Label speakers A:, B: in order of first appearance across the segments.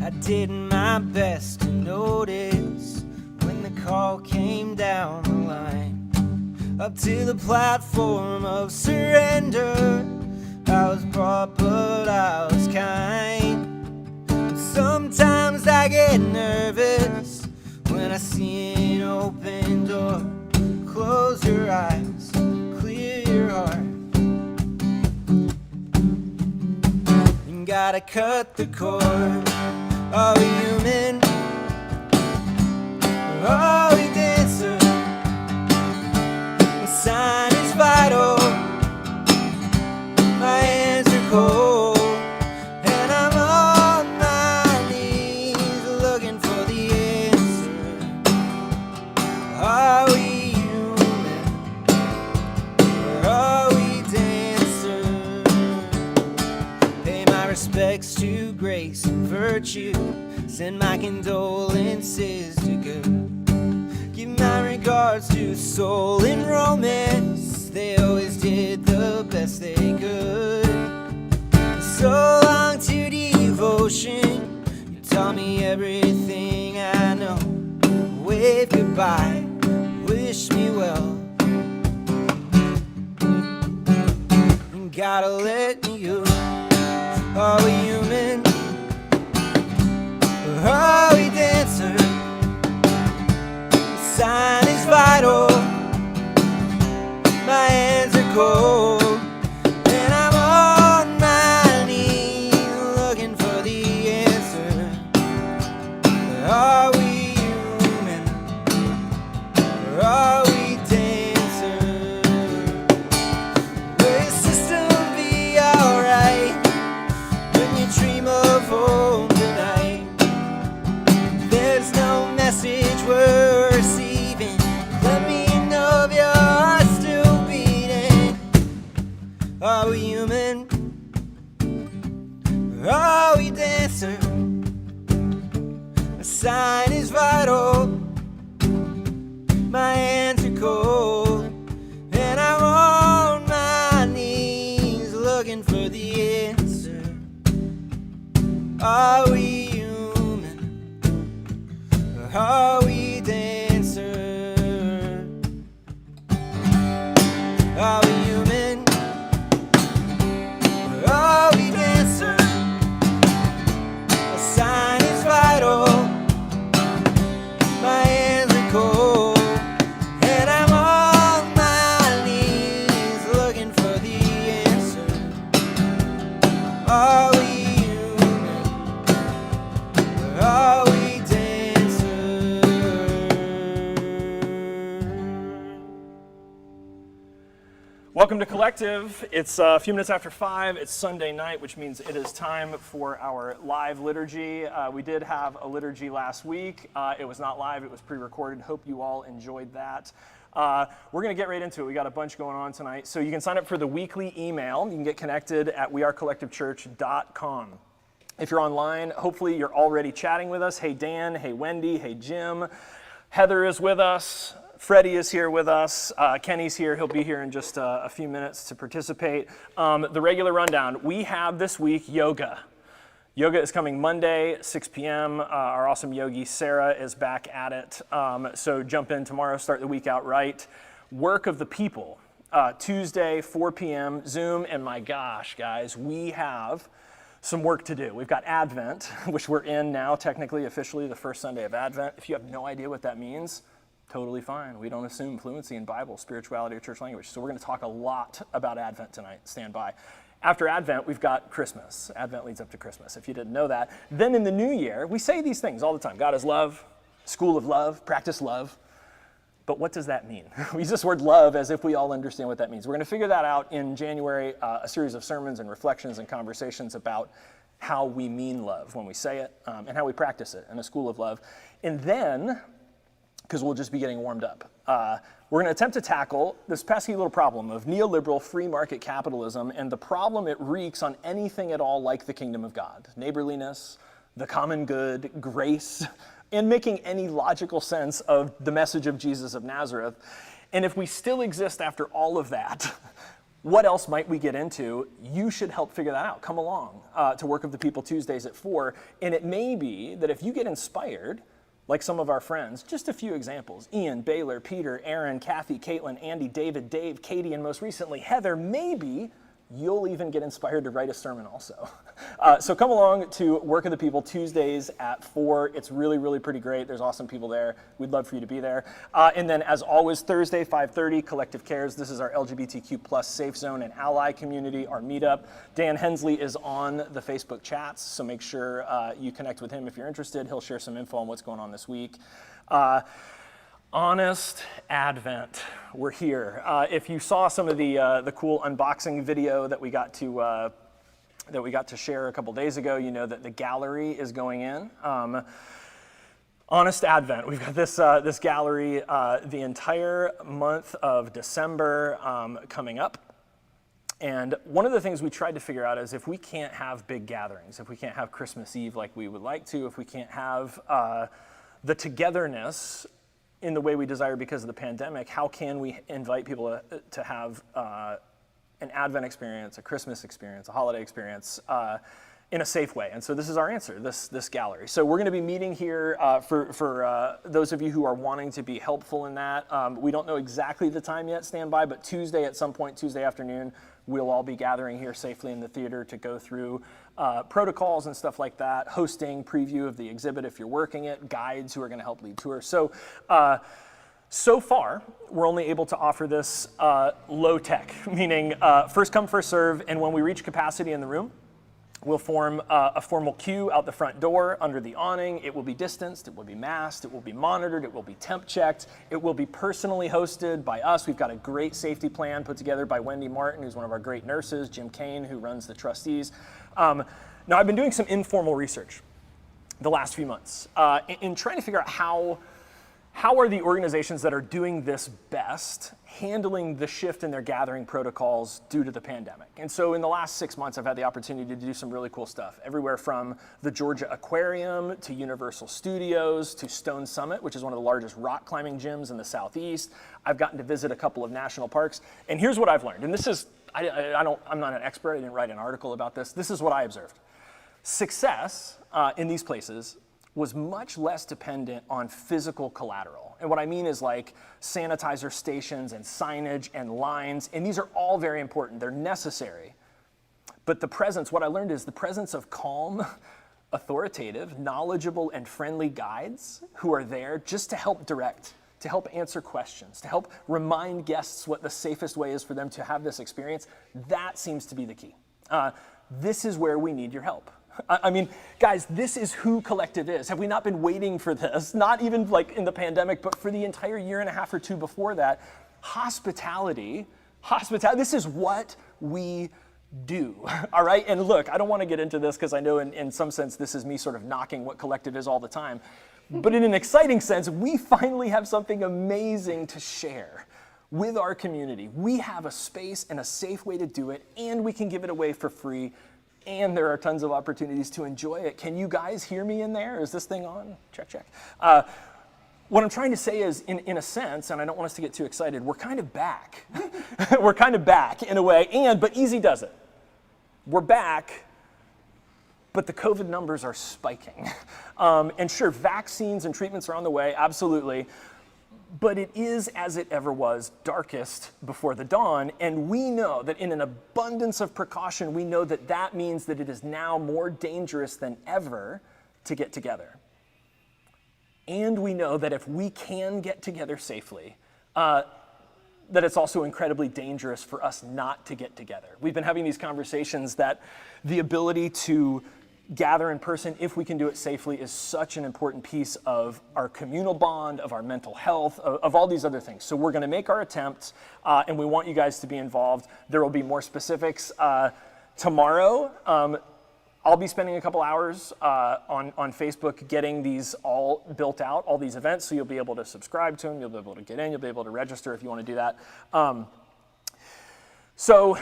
A: I did my best to notice when the call came down the line, up to the platform of surrender. I was brought, but I was kind. Sometimes I get nervous when I see an open door. Close your eyes, clear your heart. You gotta cut the cord. Are we human? Or are we dancer? The sign is vital. My hands are cold. Respects to grace and virtue. Send my condolences to good. Give my regards to soul and romance. They always did the best they could. So long to devotion. You taught me everything I know. Wave goodbye, wish me well. Gotta let me go. Are we human? Or are we dancer? The sign is vital. My hands are cold. And I'm on my knees looking for the answer. Are we human? Or are we dancer? Will your system be alright? Dream of home tonight. There's no message we're receiving. Let me know if your heart's still beating. Are we human? Or are we dancer? A sign is vital. My hands are cold. And I'm on my knees looking for the answer. Are we human? Or are we dancer? Are we human? Or are we dancer? A sign is vital. My hands are cold. And I'm on my knees looking for the answer. Are we Are we dancers?
B: Welcome to Collective. It's a few minutes after 5. It's Sunday night, which means it is time for our live liturgy. We did have a liturgy last week. It was not live, it was pre-recorded. Hope you all enjoyed that. We're going to get right into it. We got a bunch going on tonight. So you can sign up for the weekly email. You can get connected at wearecollectivechurch.com. If you're online, hopefully you're already chatting with us. Hey Dan, hey Wendy, hey Jim. Heather is with us. Freddie is here with us. Kenny's here. He'll be here in just a few minutes to participate. The regular rundown. We have this week yoga. Yoga is coming Monday, 6 p.m. Our awesome yogi, Sarah, is back at it. So jump in tomorrow, start the week out right. Work of the people. Tuesday, 4 p.m., Zoom. And my gosh, guys, we have some work to do. We've got Advent, which we're in now, technically, officially, the first Sunday of Advent. If you have no idea what that means, totally fine. We don't assume fluency in Bible, spirituality, or church language. So we're going to talk a lot about Advent tonight. Stand by. After Advent, we've got Christmas. Advent leads up to Christmas, if you didn't know that. Then in the new year, we say these things all the time. God is love, school of love, practice love. But what does that mean? We use this word love as if we all understand what that means. We're going to figure that out in January, a series of sermons and reflections and conversations about how we mean love when we say it and how we practice it in a school of love. And then, because we'll just be getting warmed up, we're going to attempt to tackle this pesky little problem of neoliberal free market capitalism and the problem it wreaks on anything at all like the kingdom of God. Neighborliness, the common good, grace, and making any logical sense of the message of Jesus of Nazareth. And if we still exist after all of that, What else might we get into? You should help figure that out. Come along to Work of the People Tuesdays at 4. And it may be that if you get inspired, like some of our friends, just a few examples, Ian, Baylor, Peter, Aaron, Kathy, Caitlin, Andy, David, Dave, Katie, and most recently Heather, maybe you'll even get inspired to write a sermon also. So come along to Work of the People Tuesdays at 4. It's really, really pretty great. There's awesome people there. We'd love for you to be there. And then as always, Thursday, 5:30, Collective Cares. This is our LGBTQ plus safe zone and ally community, our meetup. Dan Hensley is on the Facebook chats, so make sure you connect with him if you're interested. He'll share some info on what's going on this week. Honest Advent, we're here. If you saw some of the cool unboxing video that we got to share a couple days ago, you know that the gallery is going in. Honest Advent, we've got this gallery the entire month of December coming up. And one of the things we tried to figure out is if we can't have big gatherings, if we can't have Christmas Eve like we would like to, if we can't have the togetherness in the way we desire because of the pandemic, how can we invite people to have an Advent experience, a Christmas experience, a holiday experience in a safe way? And so this is our answer, this gallery. So we're going to be meeting here for those of you who are wanting to be helpful in that. We don't know exactly the time yet, stand by, but Tuesday at some point, Tuesday afternoon, we'll all be gathering here safely in the theater to go through protocols and stuff like that, hosting, preview of the exhibit if you're working it, guides who are going to help lead tours. So far, we're only able to offer this low tech, meaning first come, first serve, and when we reach capacity in the room, we'll form a formal queue out the front door under the awning. It will be distanced, it will be masked, it will be monitored, it will be temp checked, it will be personally hosted by us. We've got a great safety plan put together by Wendy Martin, who's one of our great nurses, Jim Kane, who runs the trustees. Now, I've been doing some informal research the last few months in trying to figure out how are the organizations that are doing this best handling the shift in their gathering protocols due to the pandemic. And so in the last 6 months, I've had the opportunity to do some really cool stuff, everywhere from the Georgia Aquarium to Universal Studios to Stone Summit, which is one of the largest rock climbing gyms in the Southeast. I've gotten to visit a couple of national parks. And here's what I've learned. And this is, I'm not an expert. I didn't write an article about this. This is what I observed. Success in these places was much less dependent on physical collateral. And what I mean is like sanitizer stations and signage and lines, and these are all very important. They're necessary. But the presence, what I learned is the presence of calm, authoritative, knowledgeable, and friendly guides who are there just to help direct, to help answer questions, to help remind guests what the safest way is for them to have this experience. That seems to be the key. This is where we need your help. I mean, guys, this is who Collective is. Have we not been waiting for this? Not even like in the pandemic, but for the entire year and a half or two before that. Hospitality, this is what we do, all right? And look, I don't want to get into this because I know in some sense this is me sort of knocking what Collective is all the time. But in an exciting sense, we finally have something amazing to share with our community. We have a space and a safe way to do it, and we can give it away for free. And there are tons of opportunities to enjoy it. Can you guys hear me in there? Is this thing on? Check, check. What I'm trying to say is, in a sense, and I don't want us to get too excited, we're kind of back. We're kind of back in a way, but easy does it. We're back, but the COVID numbers are spiking. And sure, vaccines and treatments are on the way, absolutely. But it is, as it ever was, darkest before the dawn, and we know that in an abundance of precaution, we know that that means that it is now more dangerous than ever to get together. And we know that if we can get together safely, that it's also incredibly dangerous for us not to get together. We've been having these conversations that the ability to gather in person, if we can do it safely, is such an important piece of our communal bond, of our mental health, of all these other things. So we're going to make our attempts, and we want you guys to be involved. There will be more specifics tomorrow. I'll be spending a couple hours on Facebook getting these all built out, all these events, so you'll be able to subscribe to them, you'll be able to get in, you'll be able to register if you want to do that. So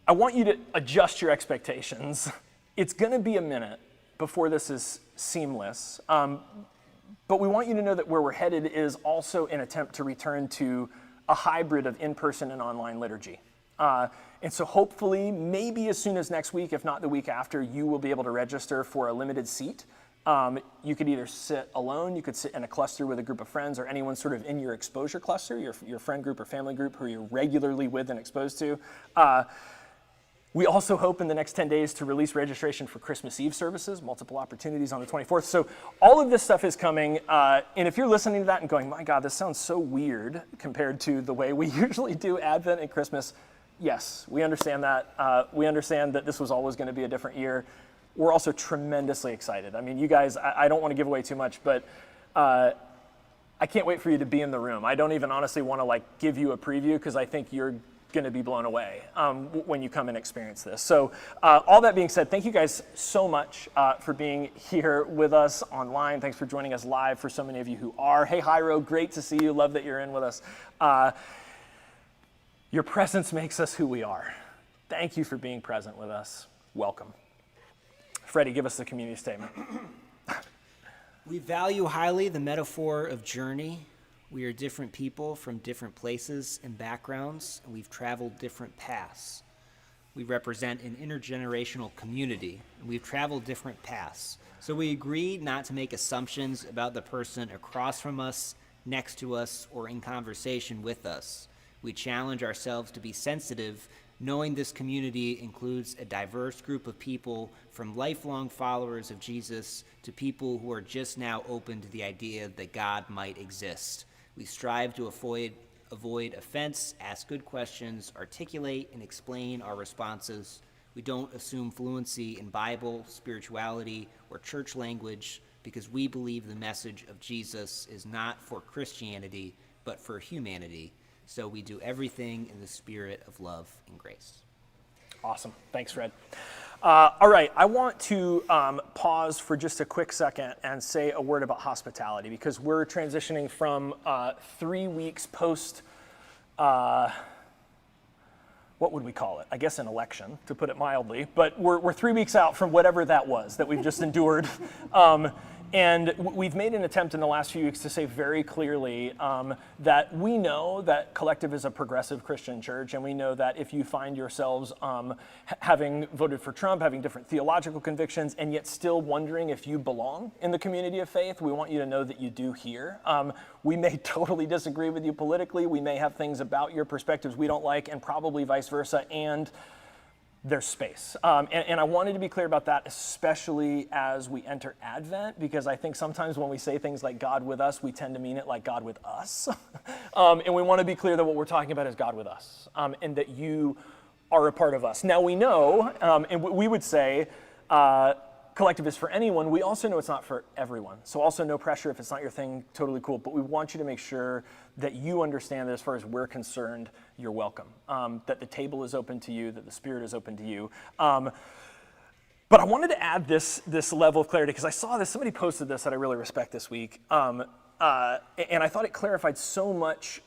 B: I want you to adjust your expectations. It's going to be a minute before this is seamless, but we want you to know that where we're headed is also an attempt to return to a hybrid of in-person and online liturgy. And so hopefully, maybe as soon as next week, if not the week after, you will be able to register for a limited seat. You could either sit alone, you could sit in a cluster with a group of friends, or anyone sort of in your exposure cluster, your friend group or family group who you're regularly with and exposed to. We also hope in the next 10 days to release registration for Christmas Eve services, multiple opportunities on the 24th. So all of this stuff is coming. And if you're listening to that and going, my God, this sounds so weird compared to the way we usually do Advent and Christmas, yes, we understand that. We understand that this was always going to be a different year. We're also tremendously excited. I mean, you guys, I don't want to give away too much, but I can't wait for you to be in the room. I don't even honestly want to give you a preview because I think you're going to be blown away when you come and experience this. So all that being said, thank you guys so much for being here with us online. Thanks for joining us live for so many of you who are. Hey, Hyro, great to see you. Love that you're in with us. Your presence makes us who we are. Thank you for being present with us. Welcome. Freddie, give us the community statement.
A: We value highly the metaphor of journey. We are different people from different places and backgrounds, and we've traveled different paths. We represent an intergenerational community, and we've traveled different paths. So we agree not to make assumptions about the person across from us, next to us, or in conversation with us. We challenge ourselves to be sensitive, knowing this community includes a diverse group of people, from lifelong followers of Jesus to people who are just now open to the idea that God might exist. We strive to avoid offense, ask good questions, articulate and explain our responses. We don't assume fluency in Bible, spirituality, or church language because we believe the message of Jesus is not for Christianity, but for humanity. So we do everything in the spirit of love and grace.
B: Awesome. Thanks, Fred. All right, I want to pause for just a quick second and say a word about hospitality because we're transitioning from 3 weeks post, what would we call it? I guess an election, to put it mildly, but we're 3 weeks out from whatever that was that we've just endured. And we've made an attempt in the last few weeks to say very clearly that we know that Collective is a progressive Christian church, and we know that if you find yourselves having voted for Trump, having different theological convictions, and yet still wondering if you belong in the community of faith, we want you to know that you do here. We may totally disagree with you politically. We may have things about your perspectives we don't like, and probably vice versa, and there's space. And I wanted to be clear about that, especially as we enter Advent, because I think sometimes when we say things like God with us, we tend to mean it like God with us. And we want to be clear that what we're talking about is God with us, and that you are a part of us. Now we know, and we would say, Collective is for anyone. We also know it's not for everyone. So also no pressure if it's not your thing, totally cool. But we want you to make sure that you understand that as far as we're concerned, you're welcome. That the table is open to you, that the Spirit is open to you. But I wanted to add this level of clarity because I saw this, somebody posted this that I really respect this week. And I thought it clarified so much,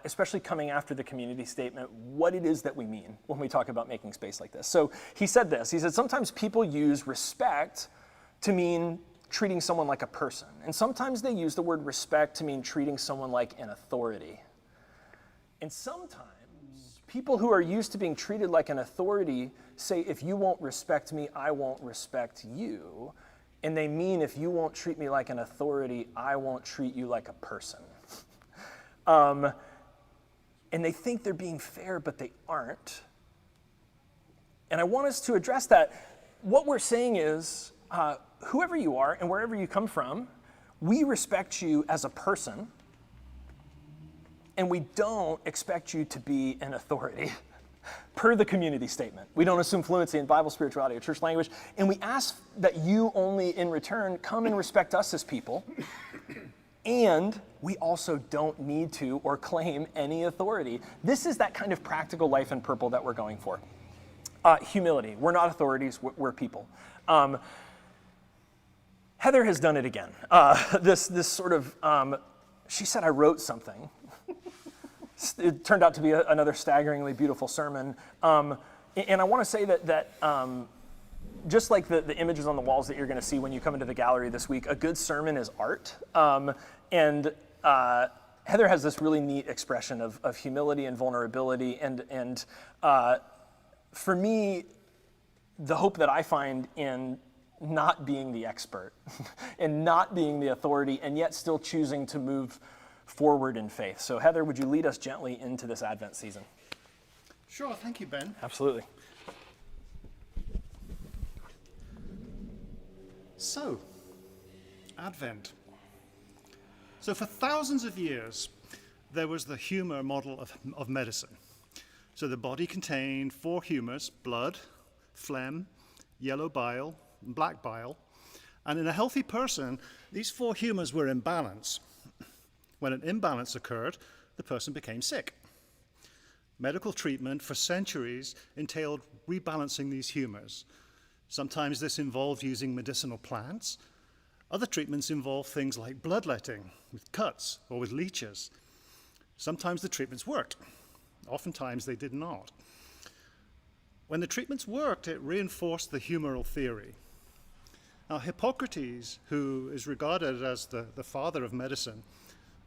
B: especially coming after the community statement, what it is that we mean when we talk about making space like this. So he said this, he said, sometimes people use respect to mean treating someone like a person. And sometimes they use the word respect to mean treating someone like an authority. And sometimes people who are used to being treated like an authority say, if you won't respect me, I won't respect you. And they mean, if you won't treat me like an authority, I won't treat you like a person. And they think they're being fair, but they aren't. And I want us to address that. What we're saying is, whoever you are and wherever you come from, we respect you as a person, and we don't expect you to be an authority, per the community statement. We don't assume fluency in Bible, spirituality, or church language, and we ask that you only, in return, come and respect us as people. And we also don't need to or claim any authority. This is that kind of practical life in purple that we're going for. Humility. We're not authorities, we're people. Heather has done it again. This sort of, she said I wrote something. It turned out to be another staggeringly beautiful sermon. And I want to say that just like the images on the walls that you're going to see when you come into the gallery this week, a good sermon is art. And Heather has this really neat expression of humility and vulnerability, and for me, the hope that I find in not being the expert and not being the authority, and yet still choosing to move forward in faith. So Heather, would you lead us gently into this Advent season?
C: Sure, thank you, Ben.
B: Absolutely.
C: So, Advent. So for thousands of years, there was the humor model of medicine. So the body contained 4 humors: blood, phlegm, yellow bile, and black bile. And in a healthy person, these 4 humors were in balance. When an imbalance occurred, the person became sick. Medical treatment for centuries entailed rebalancing these humors. Sometimes this involved using medicinal plants. Other treatments involve things like bloodletting with cuts or with leeches. Sometimes the treatments worked. Oftentimes they did not. When the treatments worked, it reinforced the humoral theory. Now, Hippocrates, who is regarded as the father of medicine,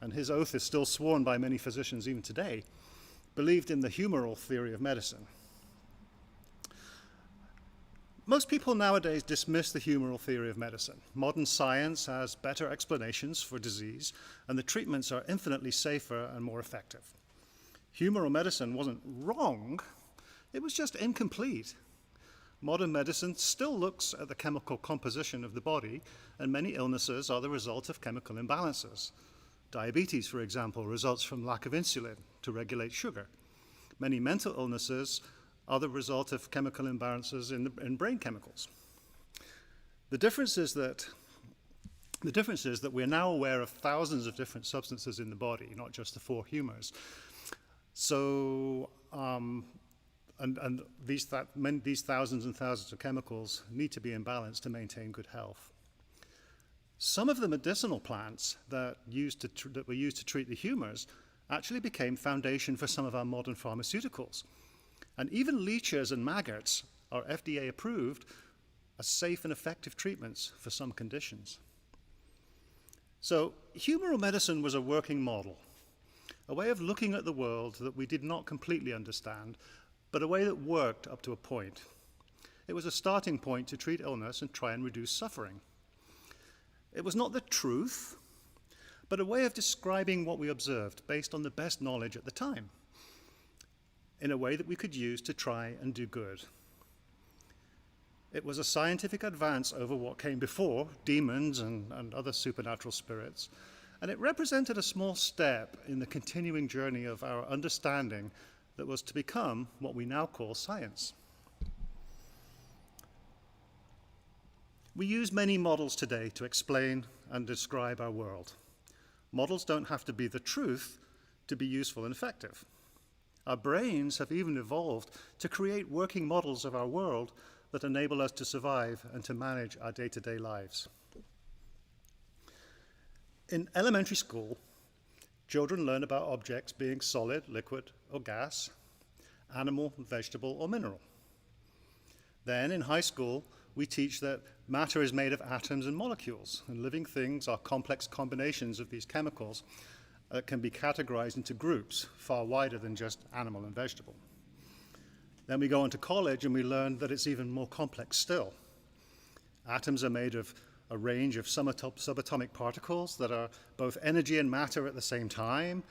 C: and his oath is still sworn by many physicians even today, believed in the humoral theory of medicine. Most people nowadays dismiss the humoral theory of medicine. Modern science has better explanations for disease, and the treatments are infinitely safer and more effective. Humoral medicine wasn't wrong, it was just incomplete. Modern medicine still looks at the chemical composition of the body, and many illnesses are the result of chemical imbalances. Diabetes, for example, results from lack of insulin to regulate sugar. Many mental illnesses are the result of chemical imbalances in brain chemicals. The difference is that we're now aware of thousands of different substances in the body, not just the 4 humors. So, and these thousands and thousands of chemicals need to be in balance to maintain good health. Some of the medicinal plants that were used to treat the humors actually became foundation for some of our modern pharmaceuticals. And even leeches and maggots are FDA approved as safe and effective treatments for some conditions. So humoral medicine was a working model, a way of looking at the world that we did not completely understand, but a way that worked up to a point. It was a starting point to treat illness and try and reduce suffering. It was not the truth, but a way of describing what we observed based on the best knowledge at the time, in a way that we could use to try and do good. It was a scientific advance over what came before, demons and other supernatural spirits, and it represented a small step in the continuing journey of our understanding that was to become what we now call science. We use many models today to explain and describe our world. Models don't have to be the truth to be useful and effective. Our brains have even evolved to create working models of our world that enable us to survive and to manage our day-to-day lives. In elementary school, children learn about objects being solid, liquid, or gas, animal, vegetable, or mineral. Then in high school, we teach that matter is made of atoms and molecules, and living things are complex combinations of these chemicals that can be categorized into groups far wider than just animal and vegetable. Then we go on to college and we learn that it's even more complex still. Atoms are made of a range of subatomic particles that are both energy and matter at the same time,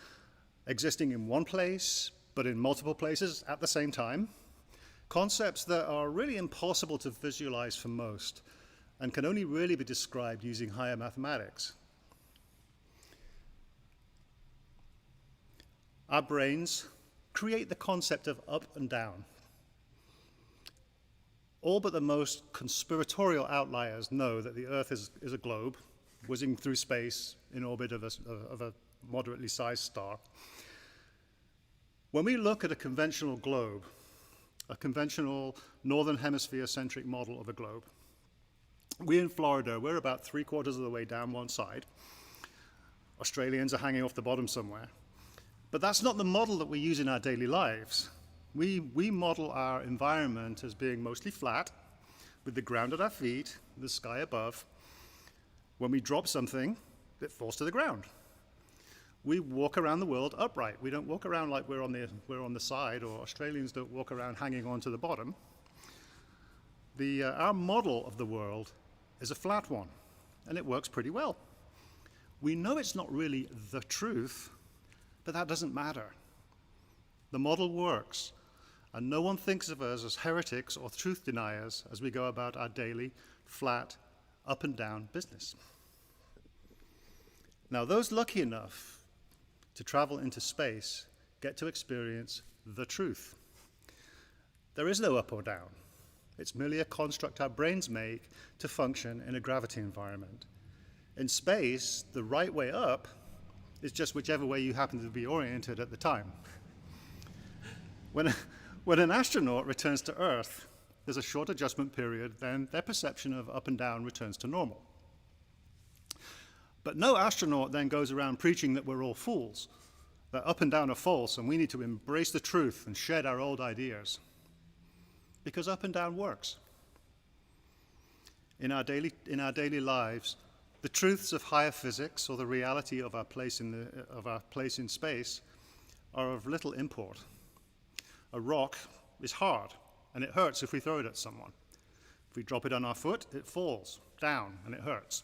C: existing in one place, but in multiple places at the same time. Concepts that are really impossible to visualize for most and can only really be described using higher mathematics. Our brains create the concept of up and down. All but the most conspiratorial outliers know that the Earth is a globe whizzing through space in orbit of a moderately sized star. When we look at a conventional globe, a conventional northern hemisphere-centric model of a globe, we in Florida, we're about 3/4 of the way down one side. Australians are hanging off the bottom somewhere. But that's not the model that we use in our daily lives. We model our environment as being mostly flat, with the ground at our feet, the sky above. When we drop something, it falls to the ground. We walk around the world upright. We don't walk around like we're on the side, or Australians don't walk around hanging on to the bottom. Our model of the world is a flat one, and it works pretty well. We know it's not really the truth, but that doesn't matter. The model works, and no one thinks of us as heretics or truth deniers as we go about our daily, flat, up and down business. Now, those lucky enough to travel into space get to experience the truth. There is no up or down. It's merely a construct our brains make to function in a gravity environment. In space, the right way up is just whichever way you happen to be oriented at the time. When an astronaut returns to Earth, there's a short adjustment period, then their perception of up and down returns to normal. But no astronaut then goes around preaching that we're all fools, that up and down are false, and we need to embrace the truth and shed our old ideas. Because up and down works. In our daily lives, the truths of higher physics or the reality of our place in space are of little import. A rock is hard, and it hurts if we throw it at someone. If we drop it on our foot, it falls down, and it hurts.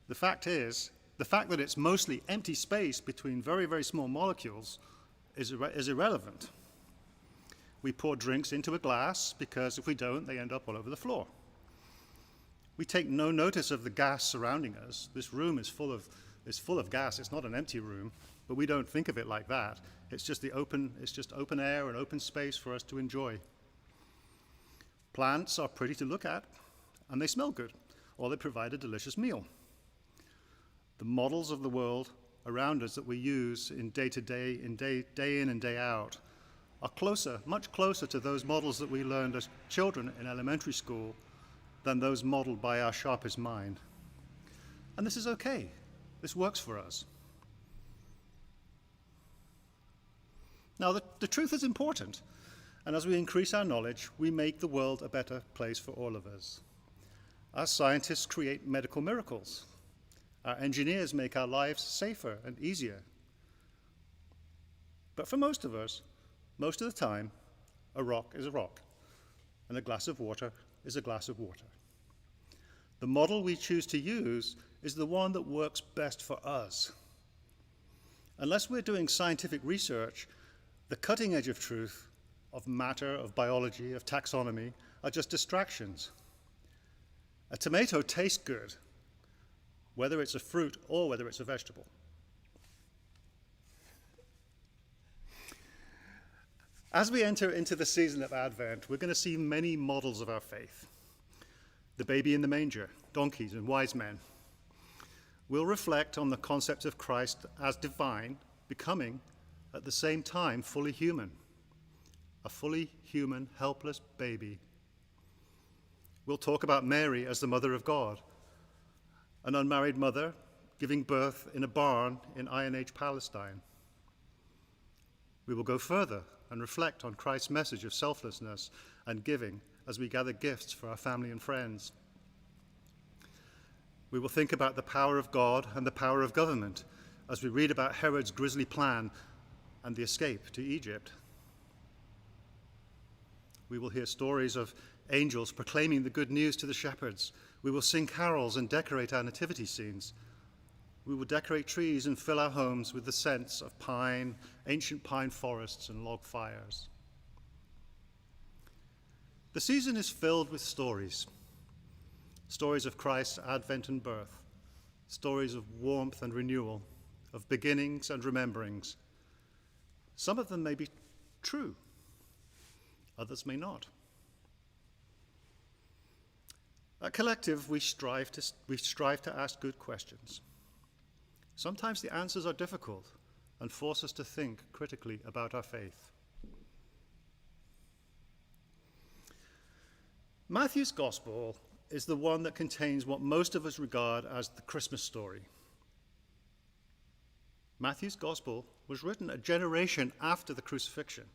C: The fact that it's mostly empty space between very, very small molecules is irrelevant. We pour drinks into a glass because if we don't, they end up all over the floor. We take no notice of the gas surrounding us. This room is full of gas. It's not an empty room, but we don't think of it like that. It's just open air and open space for us to enjoy. Plants are pretty to look at, and they smell good, or they provide a delicious meal. The models of the world around us that we use in day-to-day, day in and day out, are much closer to those models that we learned as children in elementary school than those modeled by our sharpest mind. And this is okay. This works for us. Now, the truth is important, and as we increase our knowledge, we make the world a better place for all of us. Our scientists create medical miracles. Our engineers make our lives safer and easier. But for most of us, most of the time, a rock is a rock, and a glass of water is a glass of water. The model we choose to use is the one that works best for us. Unless we're doing scientific research, the cutting edge of truth, of matter, of biology, of taxonomy, are just distractions. A tomato tastes good, whether it's a fruit or whether it's a vegetable. As we enter into the season of Advent, we're going to see many models of our faith. The baby in the manger, donkeys and wise men. We'll reflect on the concept of Christ as divine, becoming, at the same time, fully human. A fully human, helpless baby. We'll talk about Mary as the mother of God, an unmarried mother giving birth in a barn in Iron Age Palestine. We will go further and reflect on Christ's message of selflessness and giving as we gather gifts for our family and friends. We will think about the power of God and the power of government as we read about Herod's grisly plan and the escape to Egypt. We will hear stories of angels proclaiming the good news to the shepherds. We will sing carols and decorate our nativity scenes. We will decorate trees and fill our homes with the scents of pine, ancient pine forests and log fires. The season is filled with stories. Stories of Christ's advent and birth. Stories of warmth and renewal, of beginnings and rememberings. Some of them may be true. Others may not. At Collective, we strive to ask good questions. Sometimes the answers are difficult and force us to think critically about our faith. Matthew's Gospel is the one that contains what most of us regard as the Christmas story. Matthew's Gospel was written a generation after the crucifixion,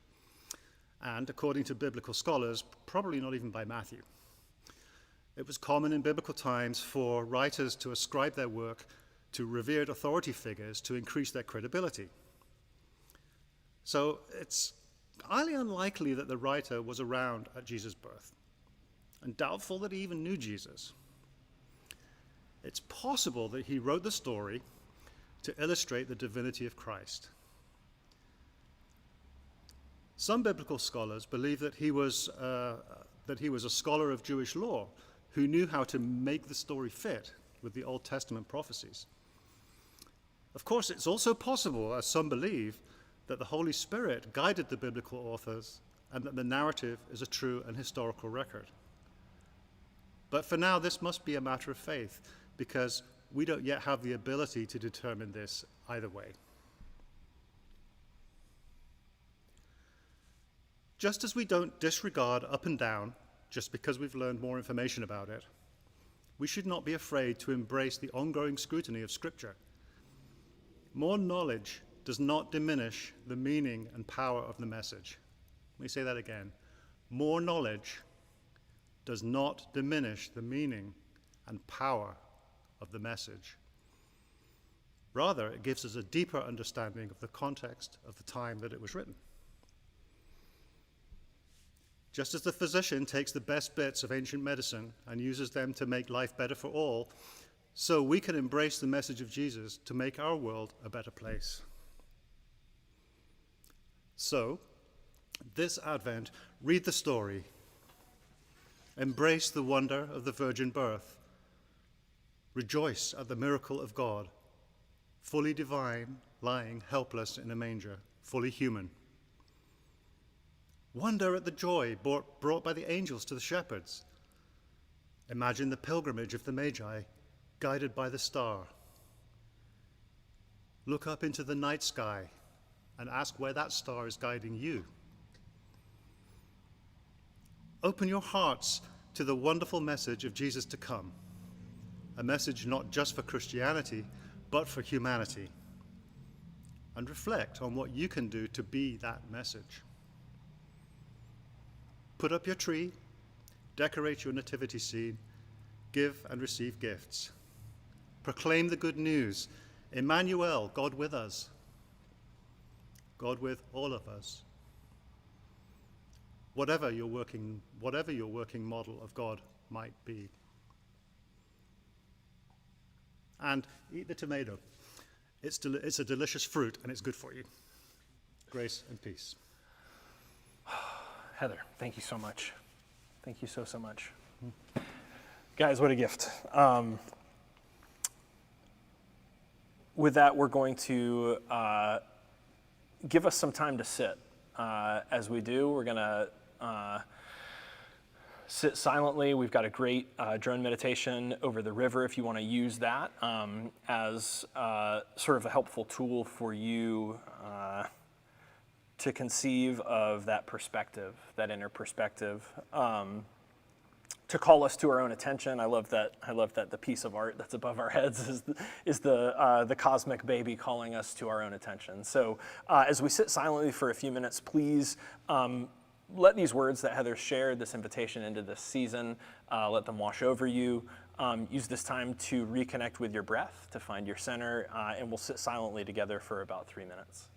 C: and according to biblical scholars, probably not even by Matthew. It was common in biblical times for writers to ascribe their work to revered authority figures to increase their credibility. So it's highly unlikely that the writer was around at Jesus' birth, and doubtful that he even knew Jesus. It's possible that he wrote the story to illustrate the divinity of Christ. Some biblical scholars believe that he was a scholar of Jewish law who knew how to make the story fit with the Old Testament prophecies. Of course, it's also possible, as some believe, that the Holy Spirit guided the biblical authors and that the narrative is a true and historical record. But for now, this must be a matter of faith, because we don't yet have the ability to determine this either way. Just as we don't disregard up and down just because we've learned more information about it, we should not be afraid to embrace the ongoing scrutiny of Scripture. More knowledge does not diminish the meaning and power of the message. Let me say that again. More knowledge does not diminish the meaning and power of the message. Rather, it gives us a deeper understanding of the context of the time that it was written. Just as the physician takes the best bits of ancient medicine and uses them to make life better for all, so we can embrace the message of Jesus to make our world a better place. So, this Advent, read the story. Embrace the wonder of the virgin birth. Rejoice at the miracle of God, fully divine, lying helpless in a manger, fully human. Wonder at the joy brought by the angels to the shepherds. Imagine the pilgrimage of the Magi, guided by the star. Look up into the night sky and ask where that star is guiding you. Open your hearts to the wonderful message of Jesus to come, a message not just for Christianity, but for humanity. And reflect on what you can do to be that message. Put up your tree, decorate your nativity scene, give and receive gifts. Proclaim the good news. Emmanuel, God with us. God with all of us. Whatever your working model of God might be. And eat the tomato. It's a delicious fruit and it's good for you. Grace and peace.
B: Heather, thank you so much. Thank you so much. Guys, what a gift. With that, we're going to give us some time to sit. As we do, we're going to sit silently. We've got a great drone meditation over the river if you want to use that as sort of a helpful tool for you to conceive of that perspective, that inner perspective, to call us to our own attention. I love that the piece of art that's above our heads is the cosmic baby calling us to our own attention. So as we sit silently for a few minutes, please let these words that Heather shared, this invitation into this season, let them wash over you. Use this time to reconnect with your breath, to find your center, and we'll sit silently together for about 3 minutes.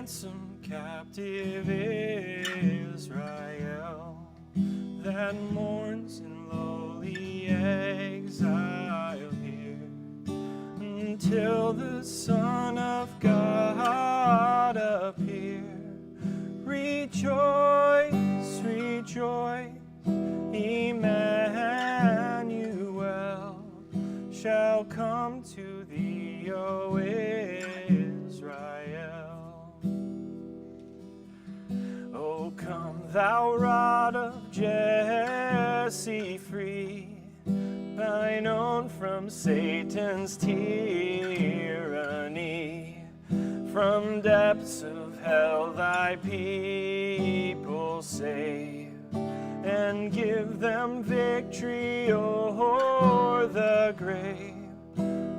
B: ransom captive Israel that mourns in lowly exile here, until the Son of God appear. Rejoice, rejoice, Emmanuel shall come to thee, O Israel. O come, thou rod of Jesse, free thine own from Satan's tyranny. From depths of hell thy people save, and give them victory o'er the grave.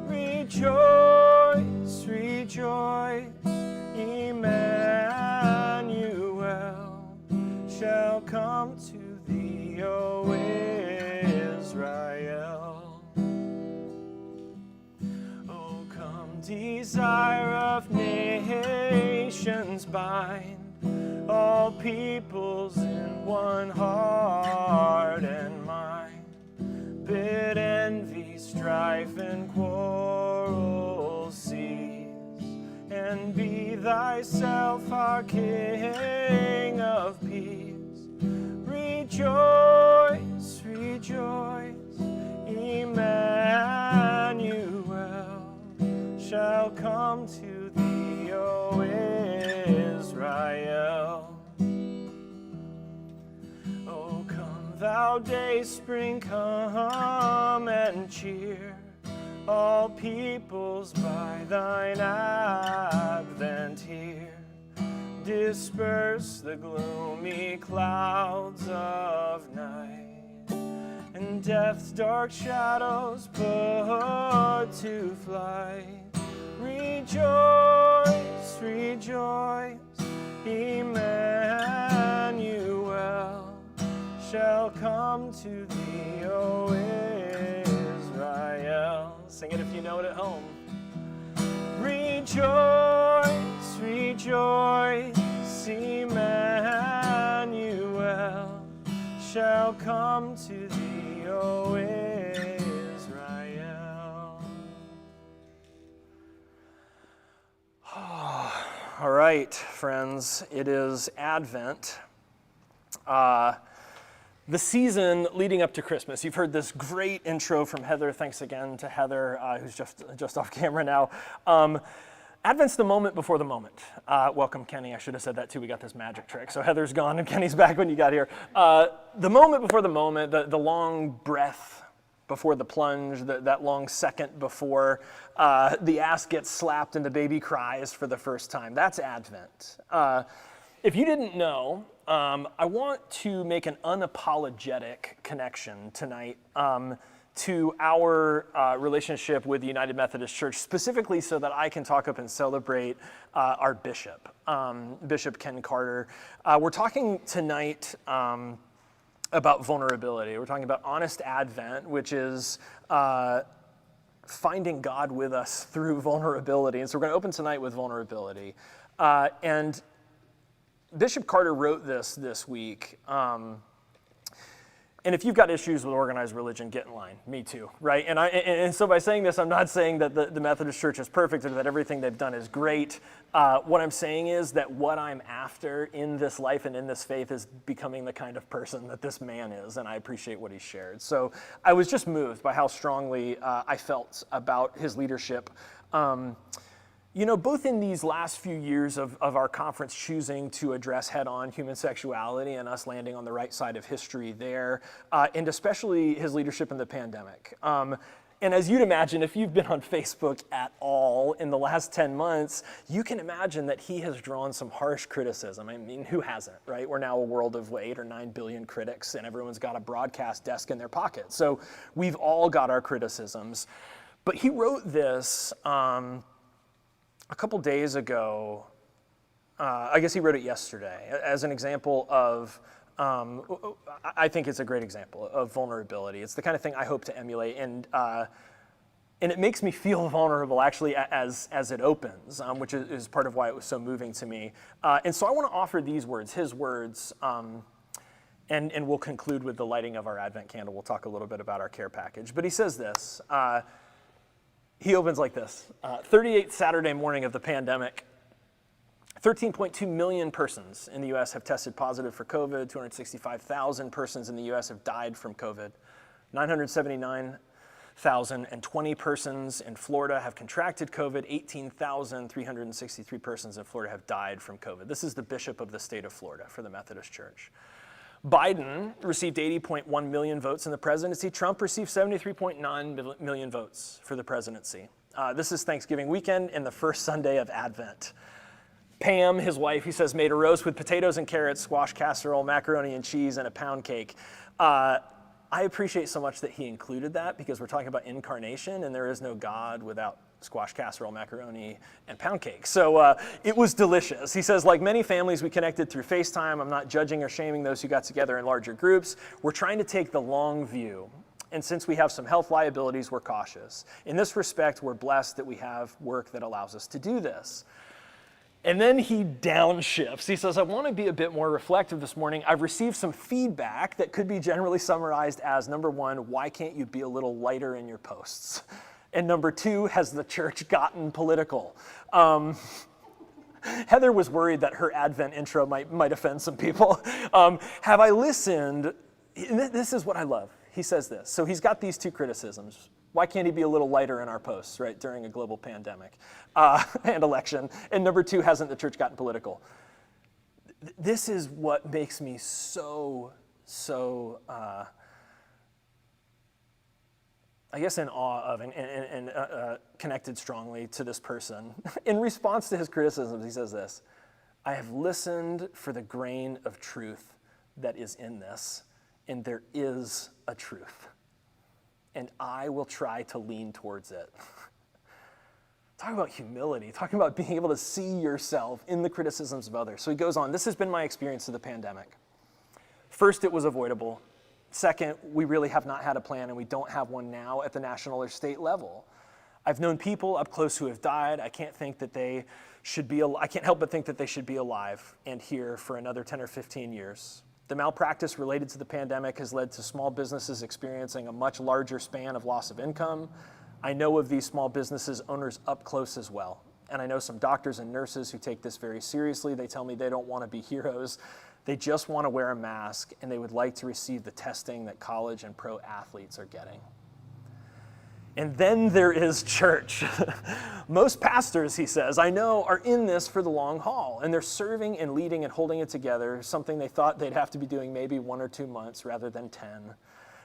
B: Rejoice, rejoice, Emmanuel shall come to thee, O Israel. O come, desire of nations, bind all peoples in one heart and mind. Bid envy, strife, and quarrel cease, and be thyself our King of peace. Rejoice, rejoice, Emmanuel shall come to thee, O Israel. O come, thou day spring, come and cheer all peoples by thine advent here. Disperse the gloomy clouds of night, and death's dark shadows put to flight. Rejoice, rejoice, Emmanuel shall come to thee, O Israel. Sing it if you know it at home. Rejoice, rejoice, Emmanuel shall come to thee, O Israel. All right, friends, it is Advent. The season leading up to Christmas. You've heard this great intro from Heather. Thanks again to Heather, who's just off camera now. Advent's the moment before the moment. Welcome, Kenny. I should have said that too. We got this magic trick. So Heather's gone and Kenny's back when you got here. The moment before the moment, the long breath before the plunge, that long second before the ass gets slapped and the baby cries for the first time. That's Advent. If you didn't know, I want to make an unapologetic connection tonight to our relationship with the United Methodist Church, specifically so that I can talk up and celebrate our bishop, Bishop Ken Carter. We're talking tonight about vulnerability. We're talking about honest Advent, which is finding God with us through vulnerability. And so we're going to open tonight with vulnerability. And Bishop Carter wrote this week. And if you've got issues with organized religion, get in line. Me too, right? And so by saying this, I'm not saying that the Methodist Church is perfect or that everything they've done is great. What I'm saying is that what I'm after in this life and in this faith is becoming the kind of person that this man is, and I appreciate what he shared. So I was just moved by how strongly I felt about his leadership. You know, both in these last few years of our conference choosing to address head-on human sexuality and us landing on the right side of history there, and especially his leadership in the pandemic. And as you'd imagine, if you've been on Facebook at all in the last 10 months, you can imagine that he has drawn some harsh criticism. I mean, who hasn't, right? We're now a world of 8 or 9 billion critics, and everyone's got a broadcast desk in their pocket. So we've all got our criticisms. But he wrote this a couple days ago, I guess he wrote it yesterday, as an example of, I think it's a great example of vulnerability. It's the kind of thing I hope to emulate. And And it makes me feel vulnerable, actually, as it opens, which is part of why it was so moving to me. And so I want to offer these words, his words, and we'll conclude with the lighting of our Advent candle. We'll talk a little bit about our care package. But he says this. He opens like this. 38th Saturday morning of the pandemic. 13.2 million persons in the U.S. have tested positive for COVID. 265,000 persons in the U.S. have died from COVID. 979,020 persons in Florida have contracted COVID. 18,363 persons in Florida have died from COVID. This is the bishop of the state of Florida for the Methodist Church. Biden received 80.1 million votes in the presidency. Trump received 73.9 million votes for the presidency. This is Thanksgiving weekend and the first Sunday of Advent. Pam, his wife, he says, made a roast with potatoes and carrots, squash casserole, macaroni and cheese, and a pound cake. I appreciate so much that he included that because we're talking about incarnation and there is no God without squash casserole, macaroni, and pound cake. So it was delicious. He says, like many families, we connected through FaceTime. I'm not judging or shaming those who got together in larger groups. We're trying to take the long view. And since we have some health liabilities, we're cautious. In this respect, we're blessed that we have work that allows us to do this. And then he downshifts. He says, I want to be a bit more reflective this morning. I've received some feedback that could be generally summarized as, number one, why can't you be a little lighter in your posts? And number two, has the church gotten political? Heather was worried that her Advent intro might offend some people. Have I listened? This is what I love. He says this. So he's got these two criticisms. Why can't he be a little lighter in our posts, right, during a global pandemic and election? And number two, hasn't the church gotten political? This is what makes me so I guess in awe of and connected strongly to this person. In response to his criticisms, he says this, I have listened for the grain of truth that is in this, and there is a truth. And I will try to lean towards it. Talk about humility, talking about being able to see yourself in the criticisms of others. So he goes on, this has been my experience of the pandemic. First, it was avoidable. Second, we really have not had a plan, and we don't have one now at the national or state level. I've known people up close who have died. I can't help but think that they should be alive and here for another 10 or 15 years. The malpractice related to the pandemic has led to small businesses experiencing a much larger span of loss of income. I know of these small businesses owners up close as well. And I know some doctors and nurses who take this very seriously. They tell me they don't want to be heroes. They just want to wear a mask, and they would like to receive the testing that college and pro athletes are getting. And then there is church. Most pastors, he says, I know are in this for the long haul, and they're serving and leading and holding it together, something they thought they'd have to be doing maybe 1 or 2 months rather than 10.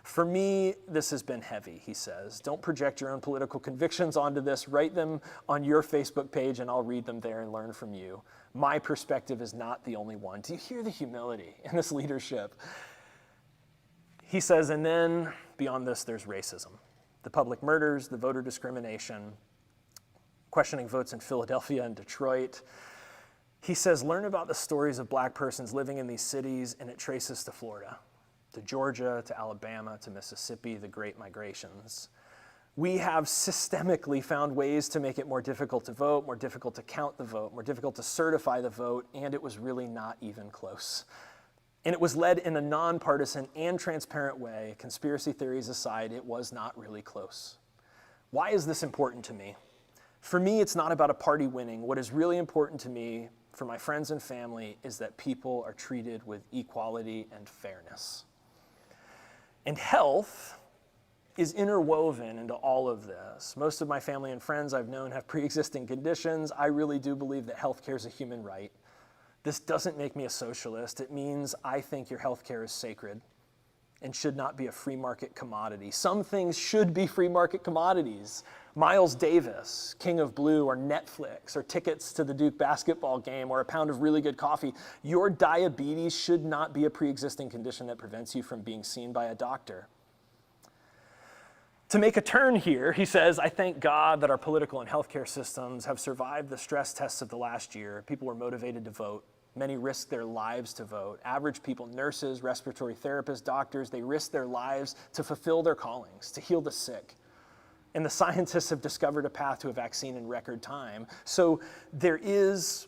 B: For me, this has been heavy, he says. Don't project your own political convictions onto this. Write them on your Facebook page, and I'll read them there and learn from you. My perspective is not the only one. Do you hear the humility in this leadership? He says, and then beyond this, there's racism. The public murders, the voter discrimination, questioning votes in Philadelphia and Detroit. He says, learn about the stories of black persons living in these cities, and it traces to Florida, to Georgia, to Alabama, to Mississippi, the Great Migrations. We have systemically found ways to make it more difficult to vote, more difficult to count the vote, more difficult to certify the vote, and it was really not even close. And it was led in a nonpartisan and transparent way. Conspiracy theories aside, it was not really close. Why is this important to me? For me, it's not about a party winning. What is really important to me, for my friends and family, is that people are treated with equality and fairness. And health is interwoven into all of this. Most of my family and friends I've known have pre-existing conditions. I really do believe that healthcare is a human right. This doesn't make me a socialist. It means I think your healthcare is sacred and should not be a free market commodity. Some things should be free market commodities. Miles Davis, King of Blue, or Netflix, or tickets to the Duke basketball game, or a pound of really good coffee. Your diabetes should not be a pre-existing condition that prevents you from being seen by a doctor. To make a turn here, he says, I thank God that our political and healthcare systems have survived the stress tests of the last year. People were motivated to vote. Many risked their lives to vote. Average people, nurses, respiratory therapists, doctors, they risked their lives to fulfill their callings, to heal the sick. And the scientists have discovered a path to a vaccine in record time. So there is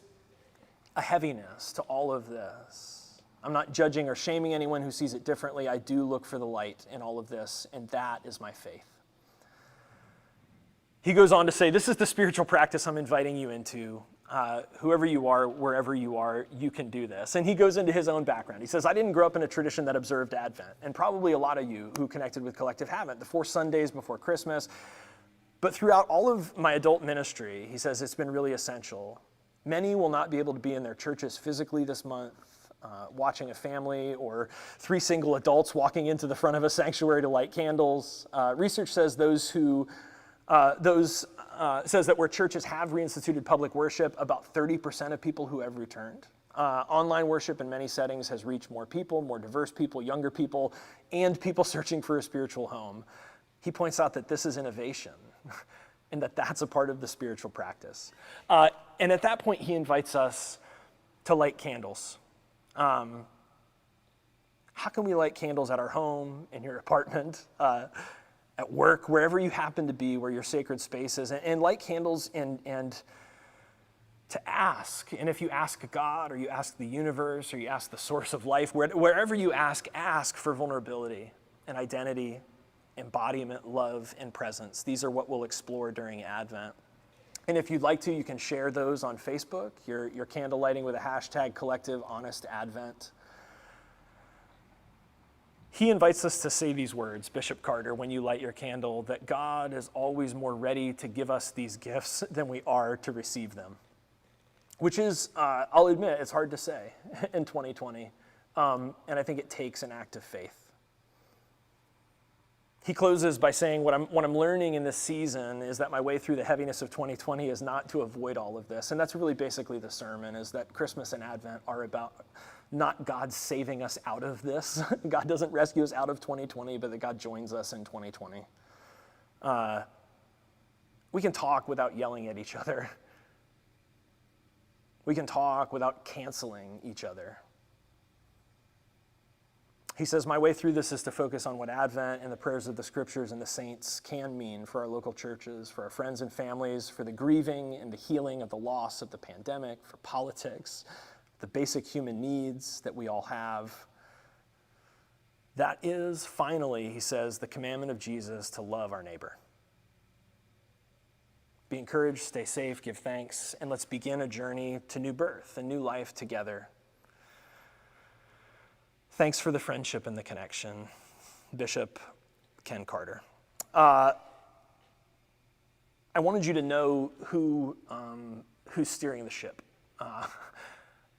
B: a heaviness to all of this. I'm not judging or shaming anyone who sees it differently. I do look for the light in all of this, and that is my faith. He goes on to say, this is the spiritual practice I'm inviting you into. Whoever you are, wherever you are, you can do this. And he goes into his own background. He says, I didn't grow up in a tradition that observed Advent, and probably a lot of you who connected with Collective haven't, the 4 Sundays before Christmas. But throughout all of my adult ministry, he says it's been really essential. Many will not be able to be in their churches physically this month, watching a family or 3 single adults walking into the front of a sanctuary to light candles. Research says says that where churches have reinstituted public worship, about 30% of people who have returned. Online worship in many settings has reached more people, more diverse people, younger people, and people searching for a spiritual home. He points out that this is innovation and that that's a part of the spiritual practice. And at that point, he invites us to light candles. How can we light candles at our home, in your apartment, at work, wherever you happen to be, where your sacred space is, and light candles and to ask. And if you ask God, or you ask the universe, or you ask the source of life, wherever you ask for vulnerability and identity, embodiment, love, and presence. These are what we'll explore during Advent. And if you'd like to, you can share those on Facebook, your candle lighting with a hashtag Collective Honest Advent. He invites us to say these words, Bishop Carter, when you light your candle, that God is always more ready to give us these gifts than we are to receive them. Which is, I'll admit, it's hard to say in 2020. And I think it takes an act of faith. He closes by saying, what I'm learning in this season is that my way through the heaviness of 2020 is not to avoid all of this. And that's really basically the sermon, is that Christmas and Advent are about not God saving us out of this. God doesn't rescue us out of 2020, but that God joins us in 2020. We can talk without yelling at each other. We can talk without canceling each other. He says, my way through this is to focus on what Advent and the prayers of the scriptures and the saints can mean for our local churches, for our friends and families, for the grieving and the healing of the loss of the pandemic, for politics, the basic human needs that we all have. That is, finally, he says, the commandment of Jesus to love our neighbor. Be encouraged, stay safe, give thanks, and let's begin a journey to new birth, a new life together. Thanks for the friendship and the connection, Bishop Ken Carter. I wanted you to know who's steering the ship.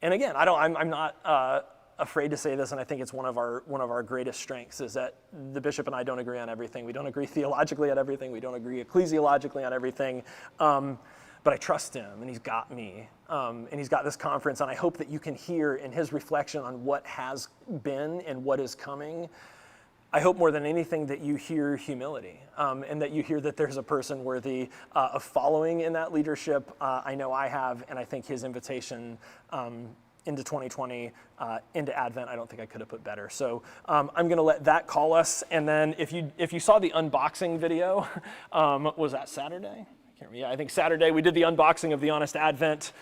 B: And again, I'm not afraid to say this, and I think it's one of our greatest strengths, is that the bishop and I don't agree on everything. We don't agree theologically on everything. We don't agree ecclesiologically on everything. But I trust him, and he's got me, and he's got this conference, and I hope that you can hear in his reflection on what has been and what is coming. I hope more than anything that you hear humility, and that you hear that there's a person worthy of following in that leadership. I know I have, and I think his invitation into 2020, into Advent, I don't think I could have put better. So I'm going to let that call us, and then if you saw the unboxing video, was that Saturday? Yeah, I think Saturday we did the unboxing of the Honest Advent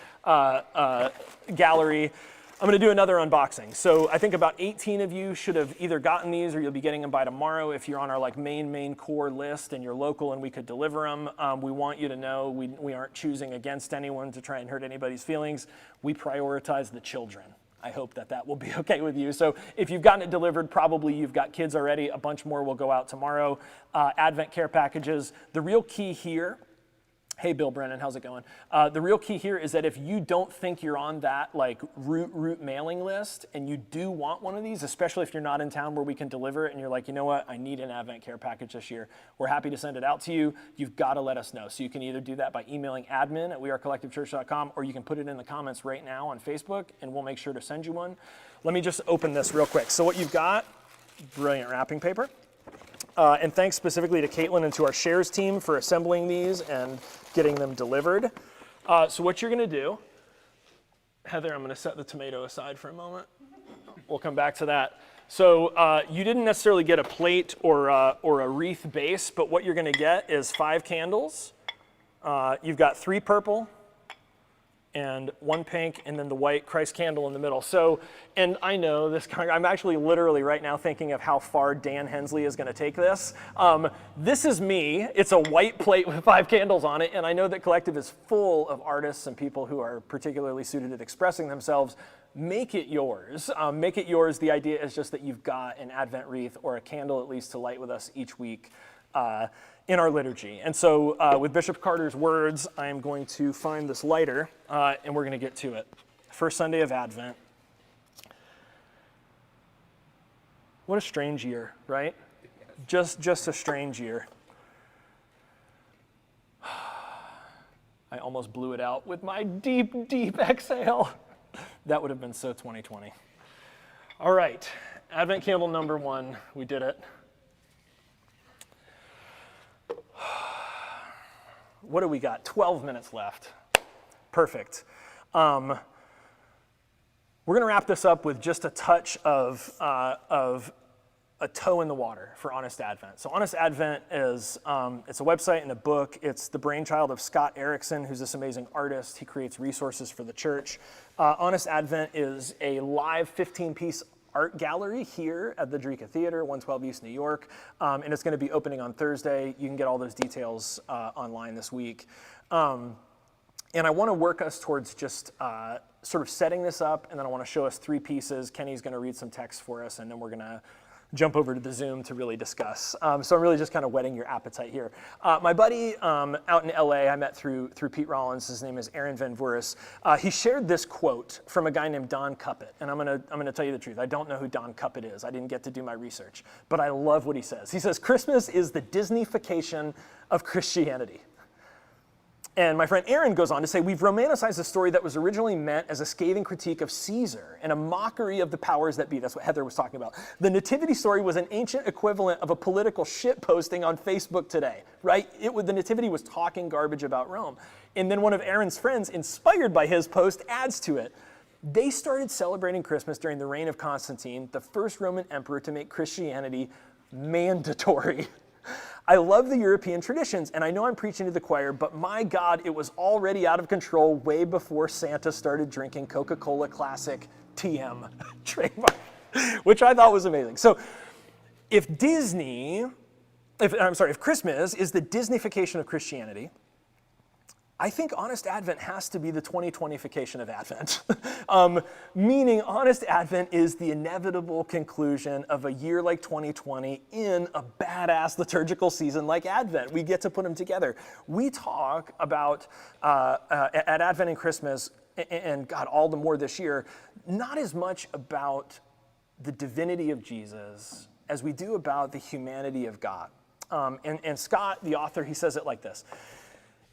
B: gallery. I'm going to do another unboxing. So I think about 18 of you should have either gotten these or you'll be getting them by tomorrow if you're on our main core list and you're local and we could deliver them. We want you to know we aren't choosing against anyone to try and hurt anybody's feelings. We prioritize the children. I hope that will be okay with you. So if you've gotten it delivered, probably you've got kids already. A bunch more will go out tomorrow. Advent care packages. The real key here, hey, Bill Brennan, how's it going? The real key here is that if you don't think you're on that root mailing list and you do want one of these, especially if you're not in town where we can deliver it and you're like, you know what, I need an Advent care package this year, we're happy to send it out to you. You've got to let us know. So you can either do that by emailing admin@wearecollectivechurch.com, or you can put it in the comments right now on Facebook and we'll make sure to send you one. Let me just open this real quick. So what you've got, brilliant wrapping paper. And thanks specifically to Caitlin and to our shares team for assembling these and getting them delivered. So what you're going to do, Heather, I'm going to set the tomato aside for a moment. We'll come back to that. So you didn't necessarily get a plate or a wreath base, but what you're going to get is 5 candles. You've got 3 purple and 1 pink, and then the white Christ candle in the middle. So, and I know this, I'm actually literally right now thinking of how far Dan Hensley is going to take this. This is me. It's a white plate with 5 candles on it, and I know that Collective is full of artists and people who are particularly suited at expressing themselves. Make it yours. Make it yours. The idea is just that you've got an Advent wreath or a candle at least to light with us each week in our liturgy. And so with Bishop Carter's words, I am going to find this lighter and we're going to get to it. First Sunday of Advent. What a strange year, right? Just a strange year. I almost blew it out with my deep, deep exhale. That would have been so 2020. All right, Advent candle number 1, we did it. What do we got? 12 minutes left. Perfect. We're going to wrap this up with just a touch of a toe in the water for Honest Advent. So Honest Advent is it's a website and a book. It's the brainchild of Scott Erickson, who's this amazing artist. He creates resources for the church. Honest Advent is a live 15-piece art gallery here at the Drika Theater, 112 East New York, and it's going to be opening on Thursday. You can get all those details online this week. And I want to work us towards just sort of setting this up, and then I want to show us 3 pieces. Kenny's going to read some text for us, and then we're going to jump over to the Zoom to really discuss. So I'm really just kind of whetting your appetite here. My buddy out in LA, I met through Pete Rollins. His name is Aaron Van Vooris. He shared this quote from a guy named Don Cuppett, and I'm gonna tell you the truth. I don't know who Don Cuppett is. I didn't get to do my research, but I love what he says. He says, "Christmas is the Disneyfication of Christianity." And my friend Aaron goes on to say, "We've romanticized a story that was originally meant as a scathing critique of Caesar and a mockery of the powers that be." That's what Heather was talking about. The nativity story was an ancient equivalent of a political shit posting on Facebook today, right? The nativity was talking garbage about Rome. And then one of Aaron's friends, inspired by his post, adds to it, "They started celebrating Christmas during the reign of Constantine, the first Roman emperor to make Christianity mandatory." I love the European traditions, and I know I'm preaching to the choir, but my God, it was already out of control way before Santa started drinking Coca-Cola Classic TM trademark, which I thought was amazing. So if Christmas is the Disneyfication of Christianity, I think Honest Advent has to be the 2020fication of Advent. Meaning Honest Advent is the inevitable conclusion of a year like 2020 in a badass liturgical season like Advent. We get to put them together. We talk about, at Advent and Christmas, and God, all the more this year, not as much about the divinity of Jesus as we do about the humanity of God. And Scott, the author, he says it like this.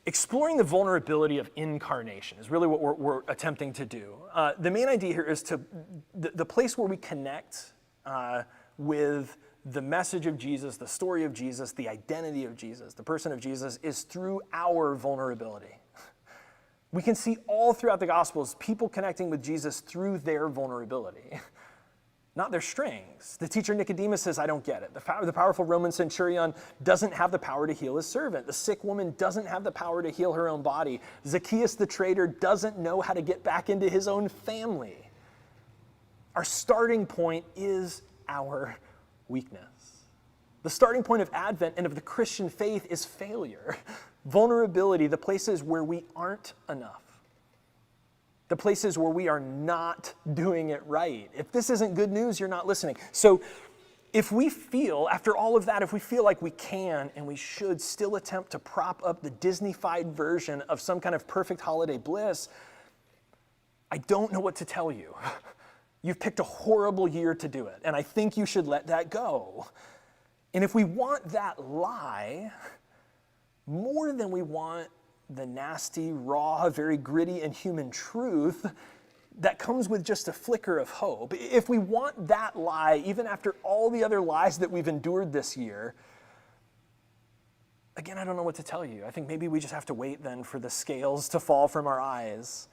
B: Exploring the vulnerability of incarnation is really what we're attempting to do. The main idea here is the place where we connect with the message of Jesus, the story of Jesus, the identity of Jesus, the person of Jesus, is through our vulnerability. We can see all throughout the Gospels people connecting with Jesus through their vulnerability, not their strengths. The teacher Nicodemus says, "I don't get it." The powerful Roman centurion doesn't have the power to heal his servant. The sick woman doesn't have the power to heal her own body. Zacchaeus the traitor doesn't know how to get back into his own family. Our starting point is our weakness. The starting point of Advent and of the Christian faith is failure, vulnerability, the places where we aren't enough. The places where we are not doing it right. If this isn't good news, you're not listening. So if we feel, after all of that, if we feel like we can and we should still attempt to prop up the Disney-fied version of some kind of perfect holiday bliss, I don't know what to tell you. You've picked a horrible year to do it, and I think you should let that go. And if we want that lie more than we want the nasty, raw, very gritty and human truth that comes with just a flicker of hope, if we want that lie, even after all the other lies that we've endured this year, again, I don't know what to tell you. I think maybe we just have to wait then for the scales to fall from our eyes.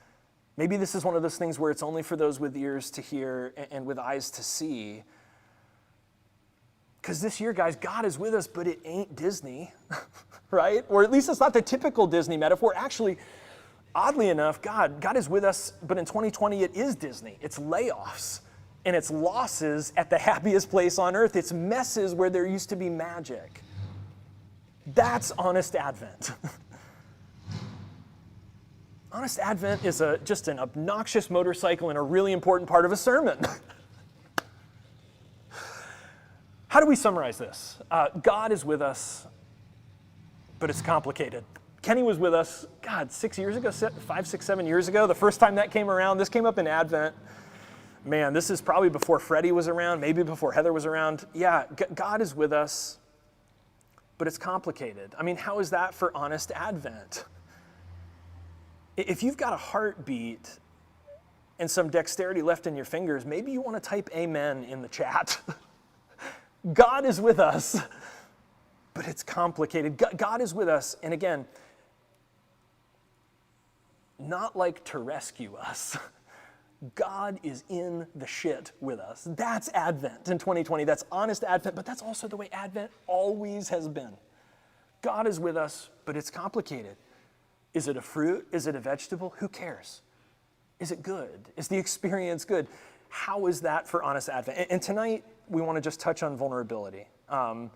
B: Maybe this is one of those things where it's only for those with ears to hear and with eyes to see. Because this year, guys, God is with us, but it ain't Disney, right? Or at least it's not the typical Disney metaphor. Actually, oddly enough, God is with us, but in 2020, it is Disney. It's layoffs, and it's losses at the happiest place on earth. It's messes where there used to be magic. That's Honest Advent. Honest Advent is just an obnoxious motorcycle and a really important part of a sermon. How do we summarize this? God is with us, but it's complicated. Kenny was with us, 6 years ago, 5, 6, 7 years ago. The first time that came around, this came up in Advent. Man, this is probably before Freddie was around, maybe before Heather was around. Yeah, God is with us, but it's complicated. I mean, how is that for Honest Advent? If you've got a heartbeat and some dexterity left in your fingers, maybe you want to type amen in the chat. God is with us, but it's complicated. God is with us, and again, not like to rescue us. God is in the shit with us. That's Advent in 2020. That's Honest Advent, but that's also the way Advent always has been. God is with us, but it's complicated. Is it a fruit? Is it a vegetable? Who cares? Is it good? Is the experience good? How is that for Honest Advent? And tonight, we want to just touch on vulnerability. And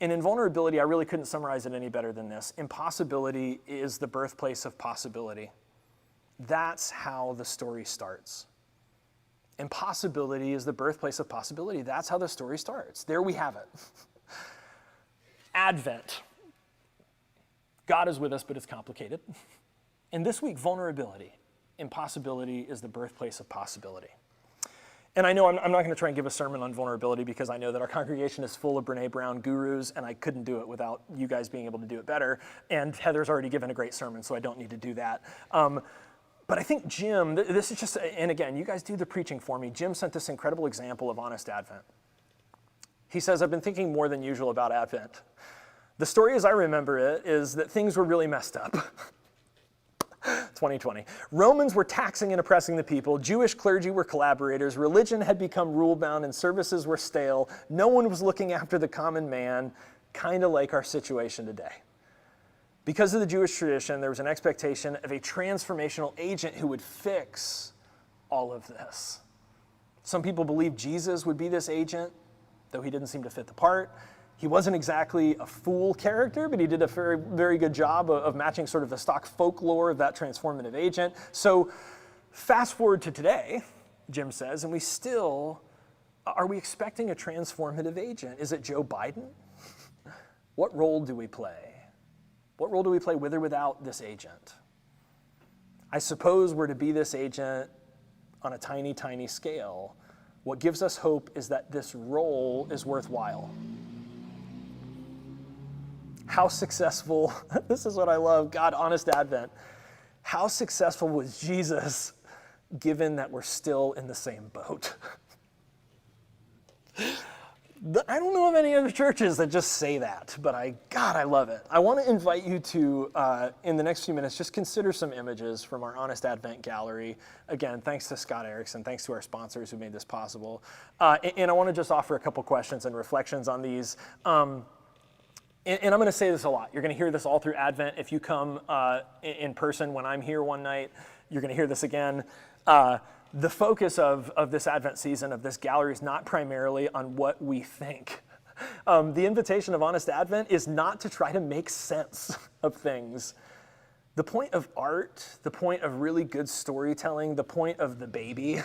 B: in vulnerability, I really couldn't summarize it any better than this. Impossibility is the birthplace of possibility. That's how the story starts. Impossibility is the birthplace of possibility. That's how the story starts. There we have it. Advent. God is with us, but it's complicated. And this week, vulnerability. Impossibility is the birthplace of possibility. And I know I'm not going to try and give a sermon on vulnerability because I know that our congregation is full of Brene Brown gurus, and I couldn't do it without you guys being able to do it better. And Heather's already given a great sermon, so I don't need to do that. But I think Jim, this is just, and again, you guys do the preaching for me. Jim sent this incredible example of Honest Advent. He says, I've been thinking more than usual about Advent. The story as I remember it is that things were really messed up. 2020. Romans were taxing and oppressing the people. Jewish clergy were collaborators. Religion had become rule-bound and services were stale. No one was looking after the common man, kind of like our situation today. Because of the Jewish tradition, there was an expectation of a transformational agent who would fix all of this. Some people believed Jesus would be this agent, though he didn't seem to fit the part. He wasn't exactly a fool character, but he did a very, very good job of matching sort of the stock folklore of that transformative agent. So fast forward to today, Jim says, and are we expecting a transformative agent? Is it Joe Biden? What role do we play? What role do we play with or without this agent? I suppose we're to be this agent on a tiny, tiny scale. What gives us hope is that this role is worthwhile. How successful, this is what I love, God, Honest Advent. How successful was Jesus given that we're still in the same boat? I don't know of any other churches that just say that, but I love it. I want to invite you to, in the next few minutes, just consider some images from our Honest Advent gallery. Again, thanks to Scott Erickson, thanks to our sponsors who made this possible. And I want to just offer a couple questions and reflections on these. And I'm going to say this a lot. You're going to hear this all through Advent. If you come in person when I'm here one night, you're going to hear this again. The focus of this Advent season, of this gallery, is not primarily on what we think. The invitation of Honest Advent is not to try to make sense of things. The point of art, the point of really good storytelling, the point of the baby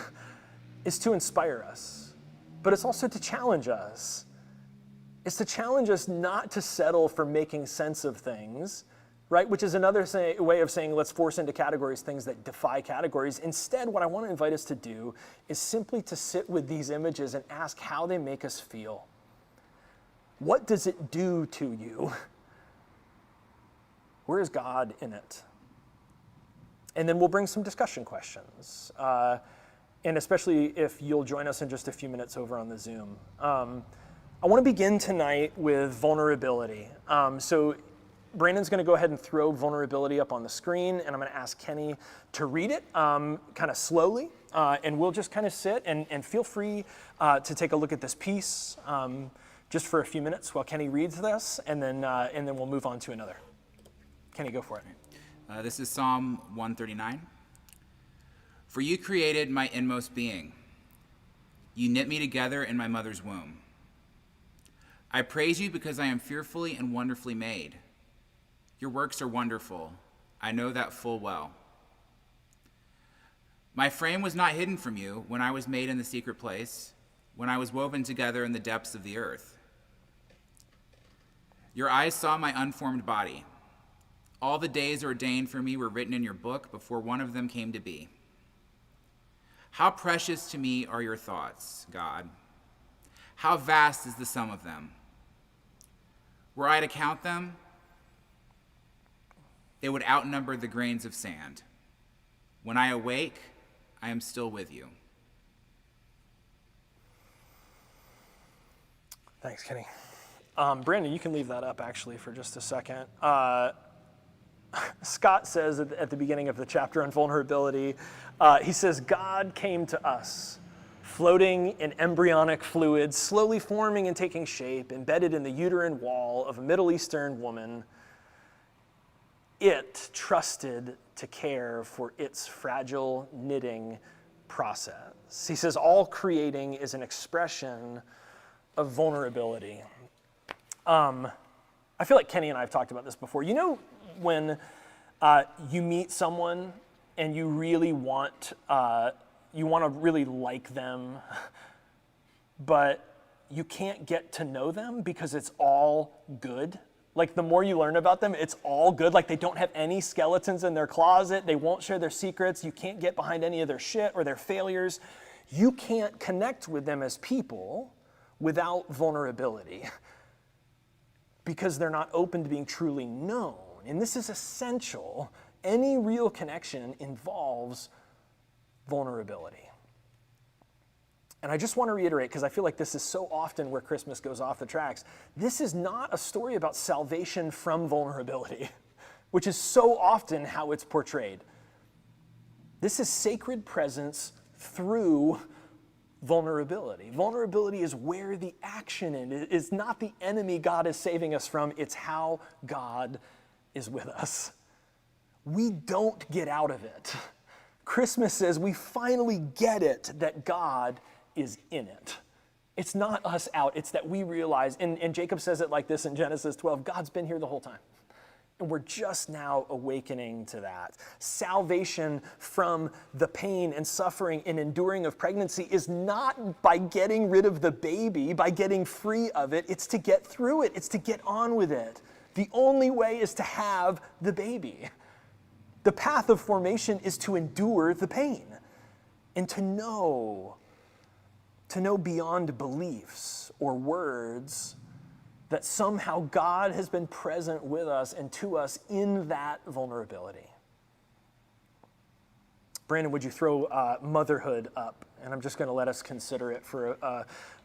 B: is to inspire us. But it's also to challenge us. It's to challenge us not to settle for making sense of things, right? Which is another way of saying let's force into categories things that defy categories. Instead, what I want to invite us to do is simply to sit with these images and ask how they make us feel. What does it do to you? Where is God in it? And then we'll bring some discussion questions. And especially if you'll join us in just a few minutes over on the Zoom. I want to begin tonight with vulnerability. So Brandon's going to go ahead and throw vulnerability up on the screen, and I'm going to ask Kenny to read it kind of slowly, and we'll just kind of sit and feel free to take a look at this piece just for a few minutes while Kenny reads this, and then we'll move on to another. Kenny, go for it.
D: This is Psalm 139. For you created my inmost being. You knit me together in my mother's womb. I praise you because I am fearfully and wonderfully made. Your works are wonderful. I know that full well. My frame was not hidden from you when I was made in the secret place, when I was woven together in the depths of the earth. Your eyes saw my unformed body. All the days ordained for me were written in your book before one of them came to be. How precious to me are your thoughts, God. How vast is the sum of them. Were I to count them, they would outnumber the grains of sand. When I awake, I am still with you.
B: Thanks, Kenny. Brandon, you can leave that up actually for just a second. Scott says at the beginning of the chapter on vulnerability, he says, God came to us, floating in embryonic fluid, slowly forming and taking shape, embedded in the uterine wall of a Middle Eastern woman. It trusted to care for its fragile knitting process. He says all creating is an expression of vulnerability. I feel like Kenny and I have talked about this before. You know when you meet someone and you really want to really like them, but you can't get to know them because it's all good? Like the more you learn about them, it's all good. Like they don't have any skeletons in their closet. They won't share their secrets. You can't get behind any of their shit or their failures. You can't connect with them as people without vulnerability because they're not open to being truly known. And this is essential. Any real connection involves vulnerability. And I just want to reiterate, because I feel like this is so often where Christmas goes off the tracks. This is not a story about salvation from vulnerability, which is so often how it's portrayed. This is sacred presence through vulnerability. Vulnerability is where the action is. It is not the enemy God is saving us from. It's how God is with us. We don't get out of it. Christmas says we finally get it that God is in it. It's not us out, it's that we realize, and Jacob says it like this in Genesis 12, God's been here the whole time. And we're just now awakening to that. Salvation from the pain and suffering and enduring of pregnancy is not by getting rid of the baby, by getting free of it. It's to get through it. It's to get on with it. The only way is to have the baby. The path of formation is to endure the pain and to know beyond beliefs or words that somehow God has been present with us and to us in that vulnerability. Brandon, would you throw motherhood up? And I'm just going to let us consider it for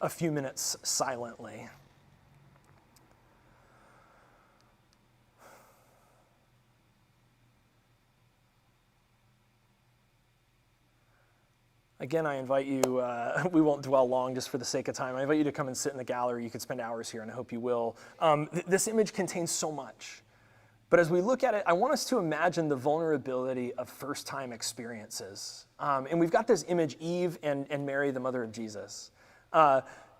B: a few minutes silently. Again, I invite you, we won't dwell long just for the sake of time. I invite you to come and sit in the gallery. You could spend hours here, and I hope you will. This image contains so much. But as we look at it, I want us to imagine the vulnerability of first-time experiences. And we've got this image, Eve and Mary, the mother of Jesus.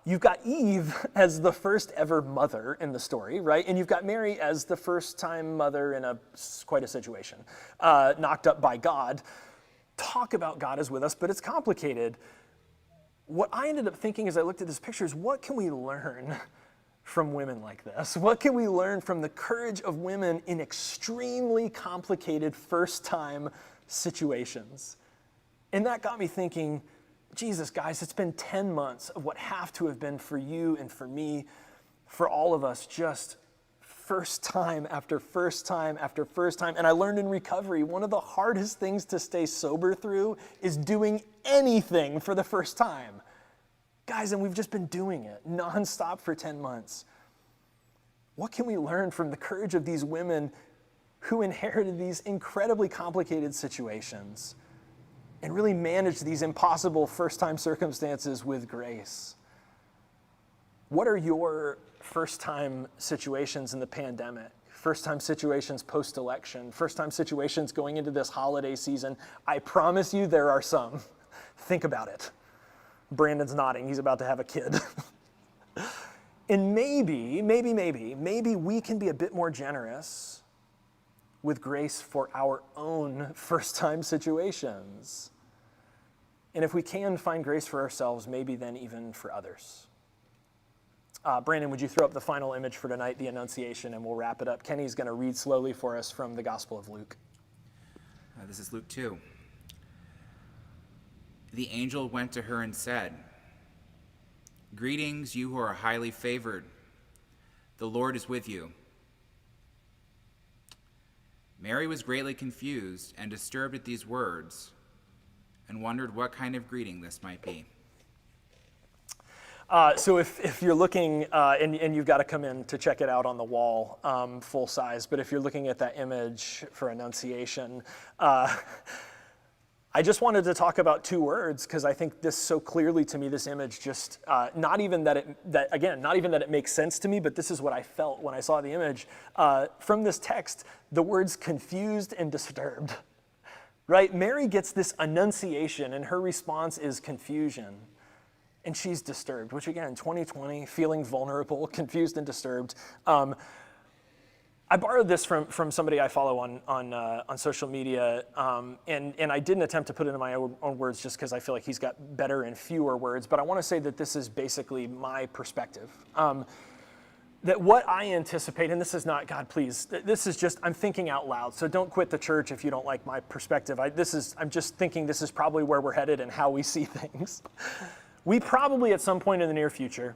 B: You've got Eve as the first ever mother in the story, right? And you've got Mary as the first-time mother in quite a situation, knocked up by God. Talk about God is with us, but it's complicated. What I ended up thinking as I looked at this picture is, what can we learn from women like this? What can we learn from the courage of women in extremely complicated first-time situations? And that got me thinking, Jesus, guys, it's been 10 months of what have to have been for you and for me, for all of us, just first time after first time after first time. And I learned in recovery, one of the hardest things to stay sober through is doing anything for the first time. Guys, and we've just been doing it nonstop for 10 months. What can we learn from the courage of these women who inherited these incredibly complicated situations and really managed these impossible first-time circumstances with grace? What are your first-time situations in the pandemic? First-time situations post-election? First-time situations going into this holiday season? I promise you there are some. Think about it. Brandon's nodding. He's about to have a kid. And maybe we can be a bit more generous with grace for our own first-time situations. And if we can find grace for ourselves, maybe then even for others. Brandon, would you throw up the final image for tonight, the Annunciation, and we'll wrap it up. Kenny's going to read slowly for us from the Gospel of Luke.
D: This is Luke 2. The angel went to her and said, "Greetings, you who are highly favored. The Lord is with you." Mary was greatly confused and disturbed at these words and wondered what kind of greeting this might be.
B: So if you're looking, and you've got to come in to check it out on the wall, full size, but if you're looking at that image for Annunciation, I just wanted to talk about two words because I think this so clearly to me, this image just, not even that it makes sense to me, but this is what I felt when I saw the image. From this text, the words confused and disturbed, right? Mary gets this Annunciation and her response is confusion. And she's disturbed, which again, 2020, feeling vulnerable, confused and disturbed. I borrowed this from somebody I follow on social media, and I didn't attempt to put it in my own words just because I feel like he's got better and fewer words, but I want to say that this is basically my perspective. That what I anticipate, and this is not, God, please, this is just, I'm thinking out loud, so don't quit the church if you don't like my perspective. I'm just thinking this is probably where we're headed and how we see things. We probably at some point in the near future,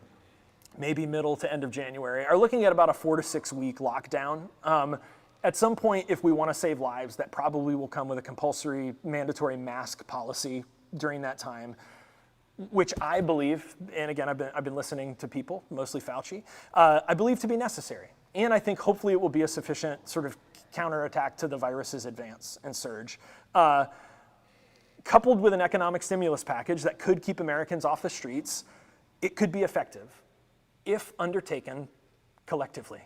B: maybe middle to end of January, are looking at about a 4 to 6 week lockdown. At some point, if we want to save lives, that probably will come with a compulsory mandatory mask policy during that time, which I believe, and again, I've been listening to people, mostly Fauci, I believe to be necessary. And I think hopefully it will be a sufficient sort of counterattack to the virus's advance and surge. Coupled with an economic stimulus package that could keep Americans off the streets, it could be effective if undertaken collectively.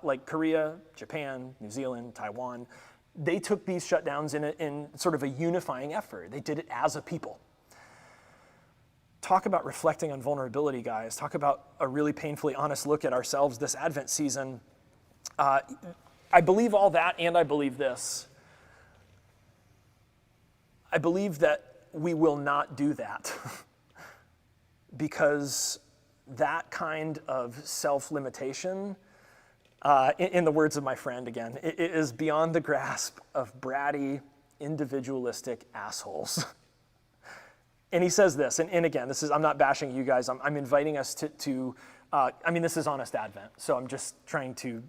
B: Like Korea, Japan, New Zealand, Taiwan, they took these shutdowns in sort of a unifying effort. They did it as a people. Talk about reflecting on vulnerability, guys. Talk about a really painfully honest look at ourselves this Advent season. I believe all that, and I believe this. I believe that we will not do that because that kind of self-limitation, in the words of my friend again, it is beyond the grasp of bratty, individualistic assholes. And he says this, and again, I'm not bashing you guys, I'm inviting us to this is Honest Advent, so I'm just trying to,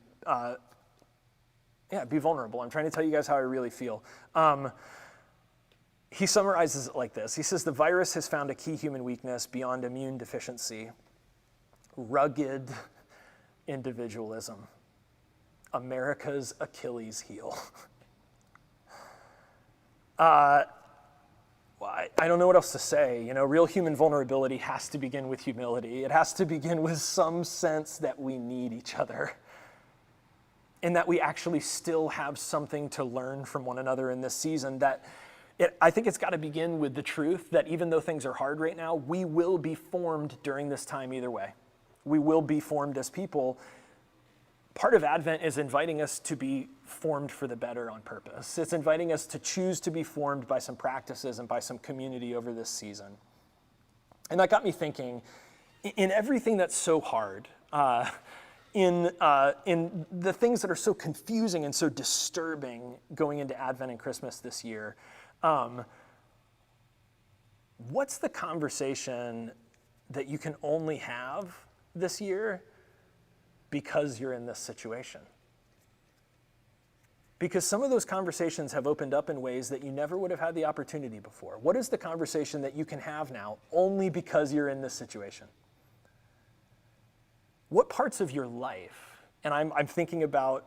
B: be vulnerable. I'm trying to tell you guys how I really feel. He summarizes it like this. He says, the virus has found a key human weakness beyond immune deficiency: rugged individualism, America's Achilles heel. I don't know what else to say. Real human vulnerability has to begin with humility. It has to begin with some sense that we need each other and that we actually still have something to learn from one another in this season. I think it's got to begin with the truth that even though things are hard right now, we will be formed during this time either way. We will be formed as people. Part of Advent is inviting us to be formed for the better on purpose. It's inviting us to choose to be formed by some practices and by some community over this season. And that got me thinking, in everything that's so hard, in the things that are so confusing and so disturbing going into Advent and Christmas this year, what's the conversation that you can only have this year because you're in this situation? Because some of those conversations have opened up in ways that you never would have had the opportunity before. What is the conversation that you can have now only because you're in this situation? What parts of your life And I'm thinking about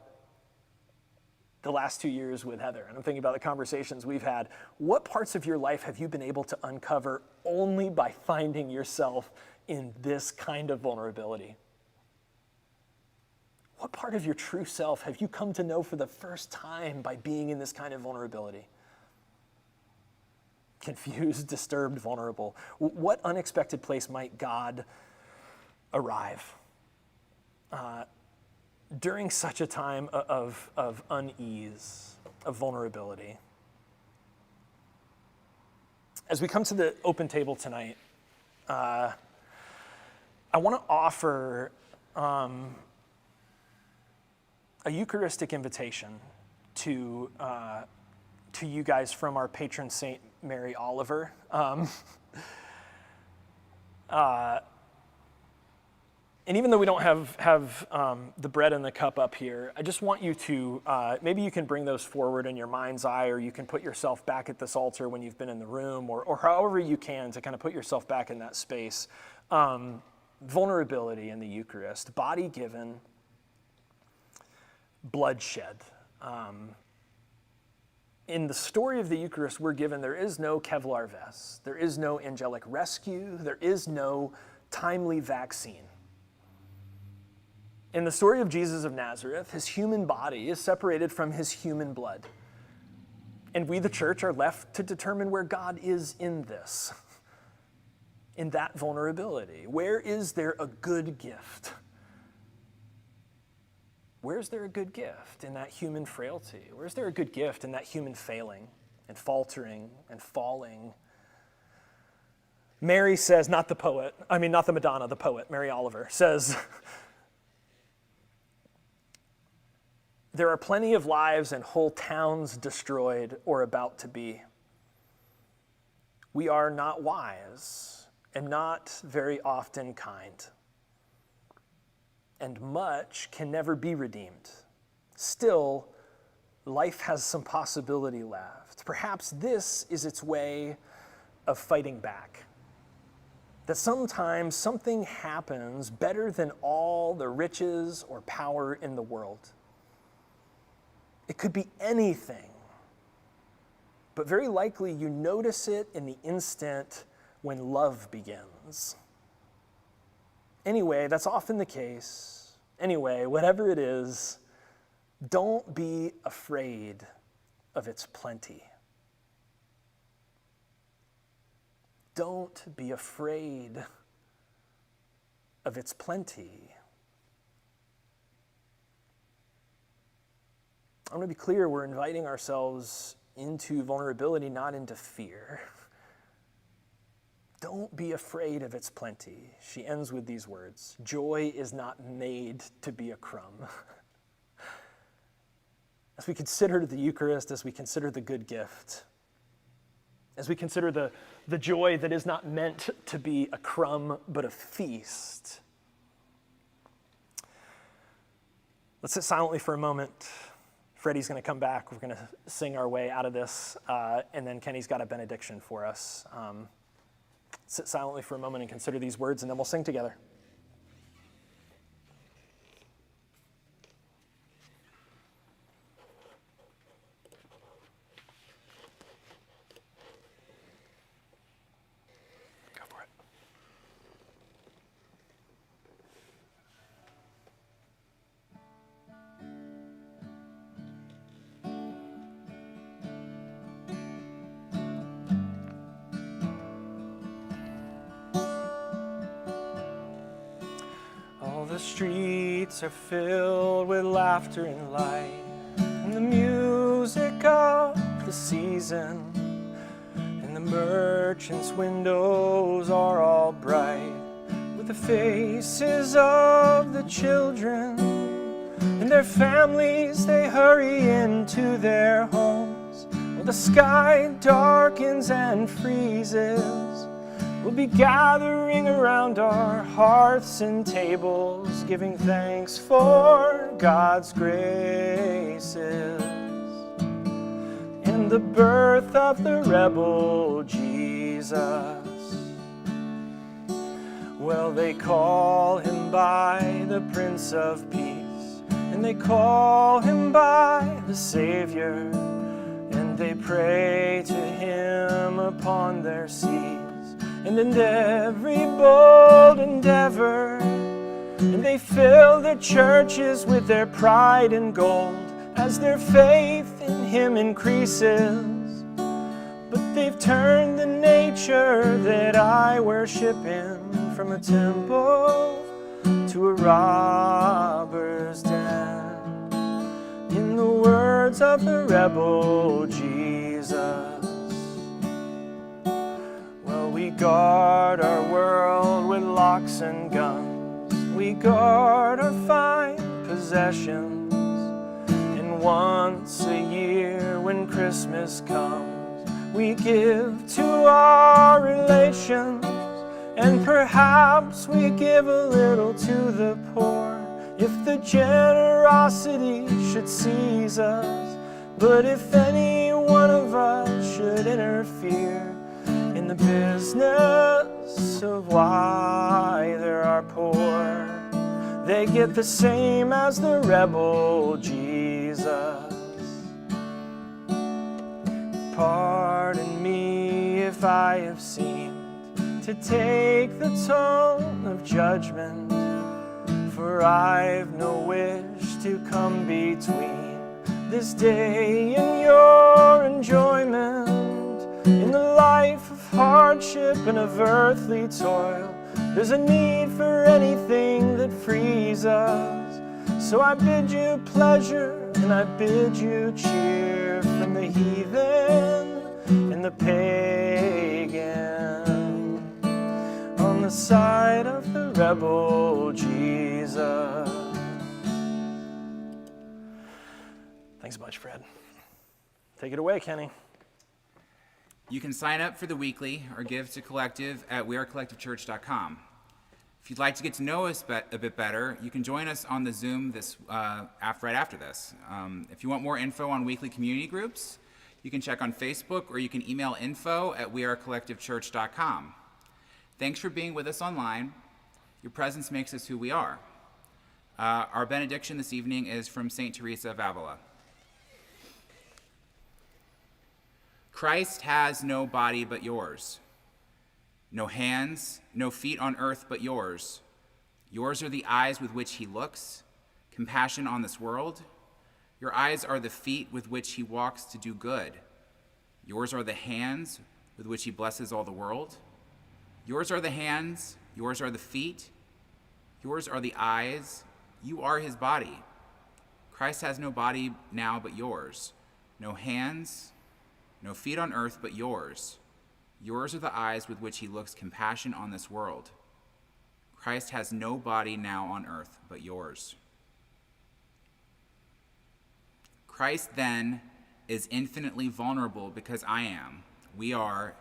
B: the last 2 years with Heather, and I'm thinking about the conversations we've had. What parts of your life have you been able to uncover only by finding yourself in this kind of vulnerability? What part of your true self have you come to know for the first time by being in this kind of vulnerability? Confused, disturbed, vulnerable. What unexpected place might God arrive during such a time of unease, of vulnerability? As we come to the open table tonight, I want to offer a Eucharistic invitation to you guys from our patron saint, Mary Oliver. And even though we don't have the bread and the cup up here, I just want you to, maybe you can bring those forward in your mind's eye, or you can put yourself back at this altar when you've been in the room, or however you can to kind of put yourself back in that space. Vulnerability in the Eucharist, body given, bloodshed. In the story of the Eucharist we're given, there is no Kevlar vest, there is no angelic rescue, there is no timely vaccine. In the story of Jesus of Nazareth, his human body is separated from his human blood. And we, the church, are left to determine where God is in this, in that vulnerability. Where is there a good gift? Where's there a good gift in that human frailty? Where's there a good gift in that human failing and faltering and falling? Mary says, not the Madonna, the poet, Mary Oliver, says, there are plenty of lives and whole towns destroyed or about to be. We are not wise and not very often kind. And much can never be redeemed. Still, life has some possibility left. Perhaps this is its way of fighting back. That sometimes something happens better than all the riches or power in the world. It could be anything, but very likely you notice it in the instant when love begins. Anyway, that's often the case. Anyway, whatever it is, don't be afraid of its plenty. Don't be afraid of its plenty. I'm going to be clear, we're inviting ourselves into vulnerability, not into fear. Don't be afraid of its plenty. She ends with these words, joy is not made to be a crumb. As we consider the Eucharist, as we consider the good gift, as we consider the joy that is not meant to be a crumb, but a feast, let's sit silently for a moment. Freddie's going to come back. We're going to sing our way out of this, and then Kenny's got a benediction for us. Sit silently for a moment and consider these words, and then we'll sing together. Go for it. The streets are filled with laughter and light, and the music of the season, and the merchants' windows are all bright with the faces of the children and their families. They hurry into their homes while the sky darkens and freezes. We'll be gathering around our hearths and tables, giving thanks for God's graces and the birth of the rebel Jesus. Well, they call him by the Prince of Peace, and they call him by the Savior, and they pray to him upon their seas, and in every bold endeavor, and they fill their churches with their pride and gold as their faith in him increases. But they've turned the nature that I worship in from a temple to a robber's den. In the words of the rebel Jesus, well, we guard our world with locks and guns. We guard our fine possessions, and once a year when Christmas comes, we give to our relations, and perhaps we give a little to the poor, if the generosity should seize us. But if any one of us should interfere in the business of why there are poor, they get the same as the rebel Jesus. Pardon me if I have seemed to take the tone of judgment, for I've no wish to come between this day and your enjoyment. In the life of hardship and of earthly toil, there's a need for anything that frees us. So I bid you pleasure and I bid you cheer from the heathen and the pagan, on the side of the rebel Jesus. Thanks a bunch, Fred. Take it away, Kenny.
D: You can sign up for the weekly or give to Collective at wearecollectivechurch.com. If you'd like to get to know us a bit better, you can join us on the Zoom right after this. If you want more info on weekly community groups, you can check on Facebook, or you can email info@wearecollectivechurch.com. Thanks for being with us online. Your presence makes us who we are. Our benediction this evening is from St. Teresa of Avila. Christ has no body but yours, no hands, no feet on earth but yours. Yours are the eyes with which he looks, compassion on this world. Your eyes are the feet with which he walks to do good. Yours are the hands with which he blesses all the world. Yours are the hands, yours are the feet, yours are the eyes, you are his body. Christ has no body now but yours, no hands, no feet on earth but yours. Yours are the eyes with which he looks compassion on this world. Christ has no body now on earth but yours. Christ then is infinitely vulnerable because I am. We are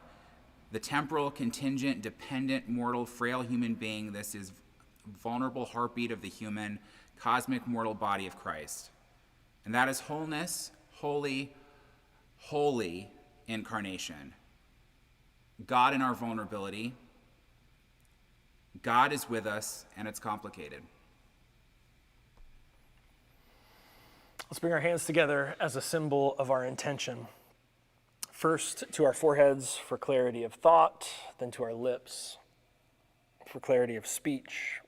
D: the temporal, contingent, dependent, mortal, frail human being. This is vulnerable heartbeat of the human, cosmic, mortal body of Christ. And that is wholeness, holy incarnation. God in our vulnerability. God is with us, and it's complicated.
B: Let's bring our hands together as a symbol of our intention. First to our foreheads for clarity of thought, then to our lips for clarity of speech,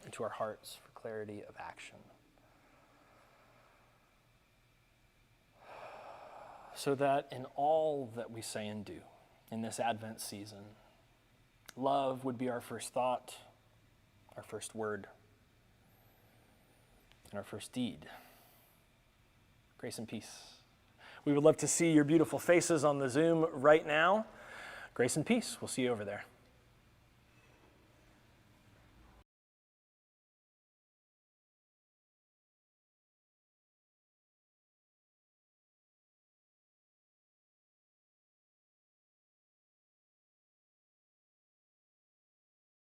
B: and to our hearts for clarity of action. So that in all that we say and do in this Advent season, love would be our first thought, our first word, and our first deed. Grace and peace. We would love to see your beautiful faces on the Zoom right now. Grace and peace. We'll see you over there.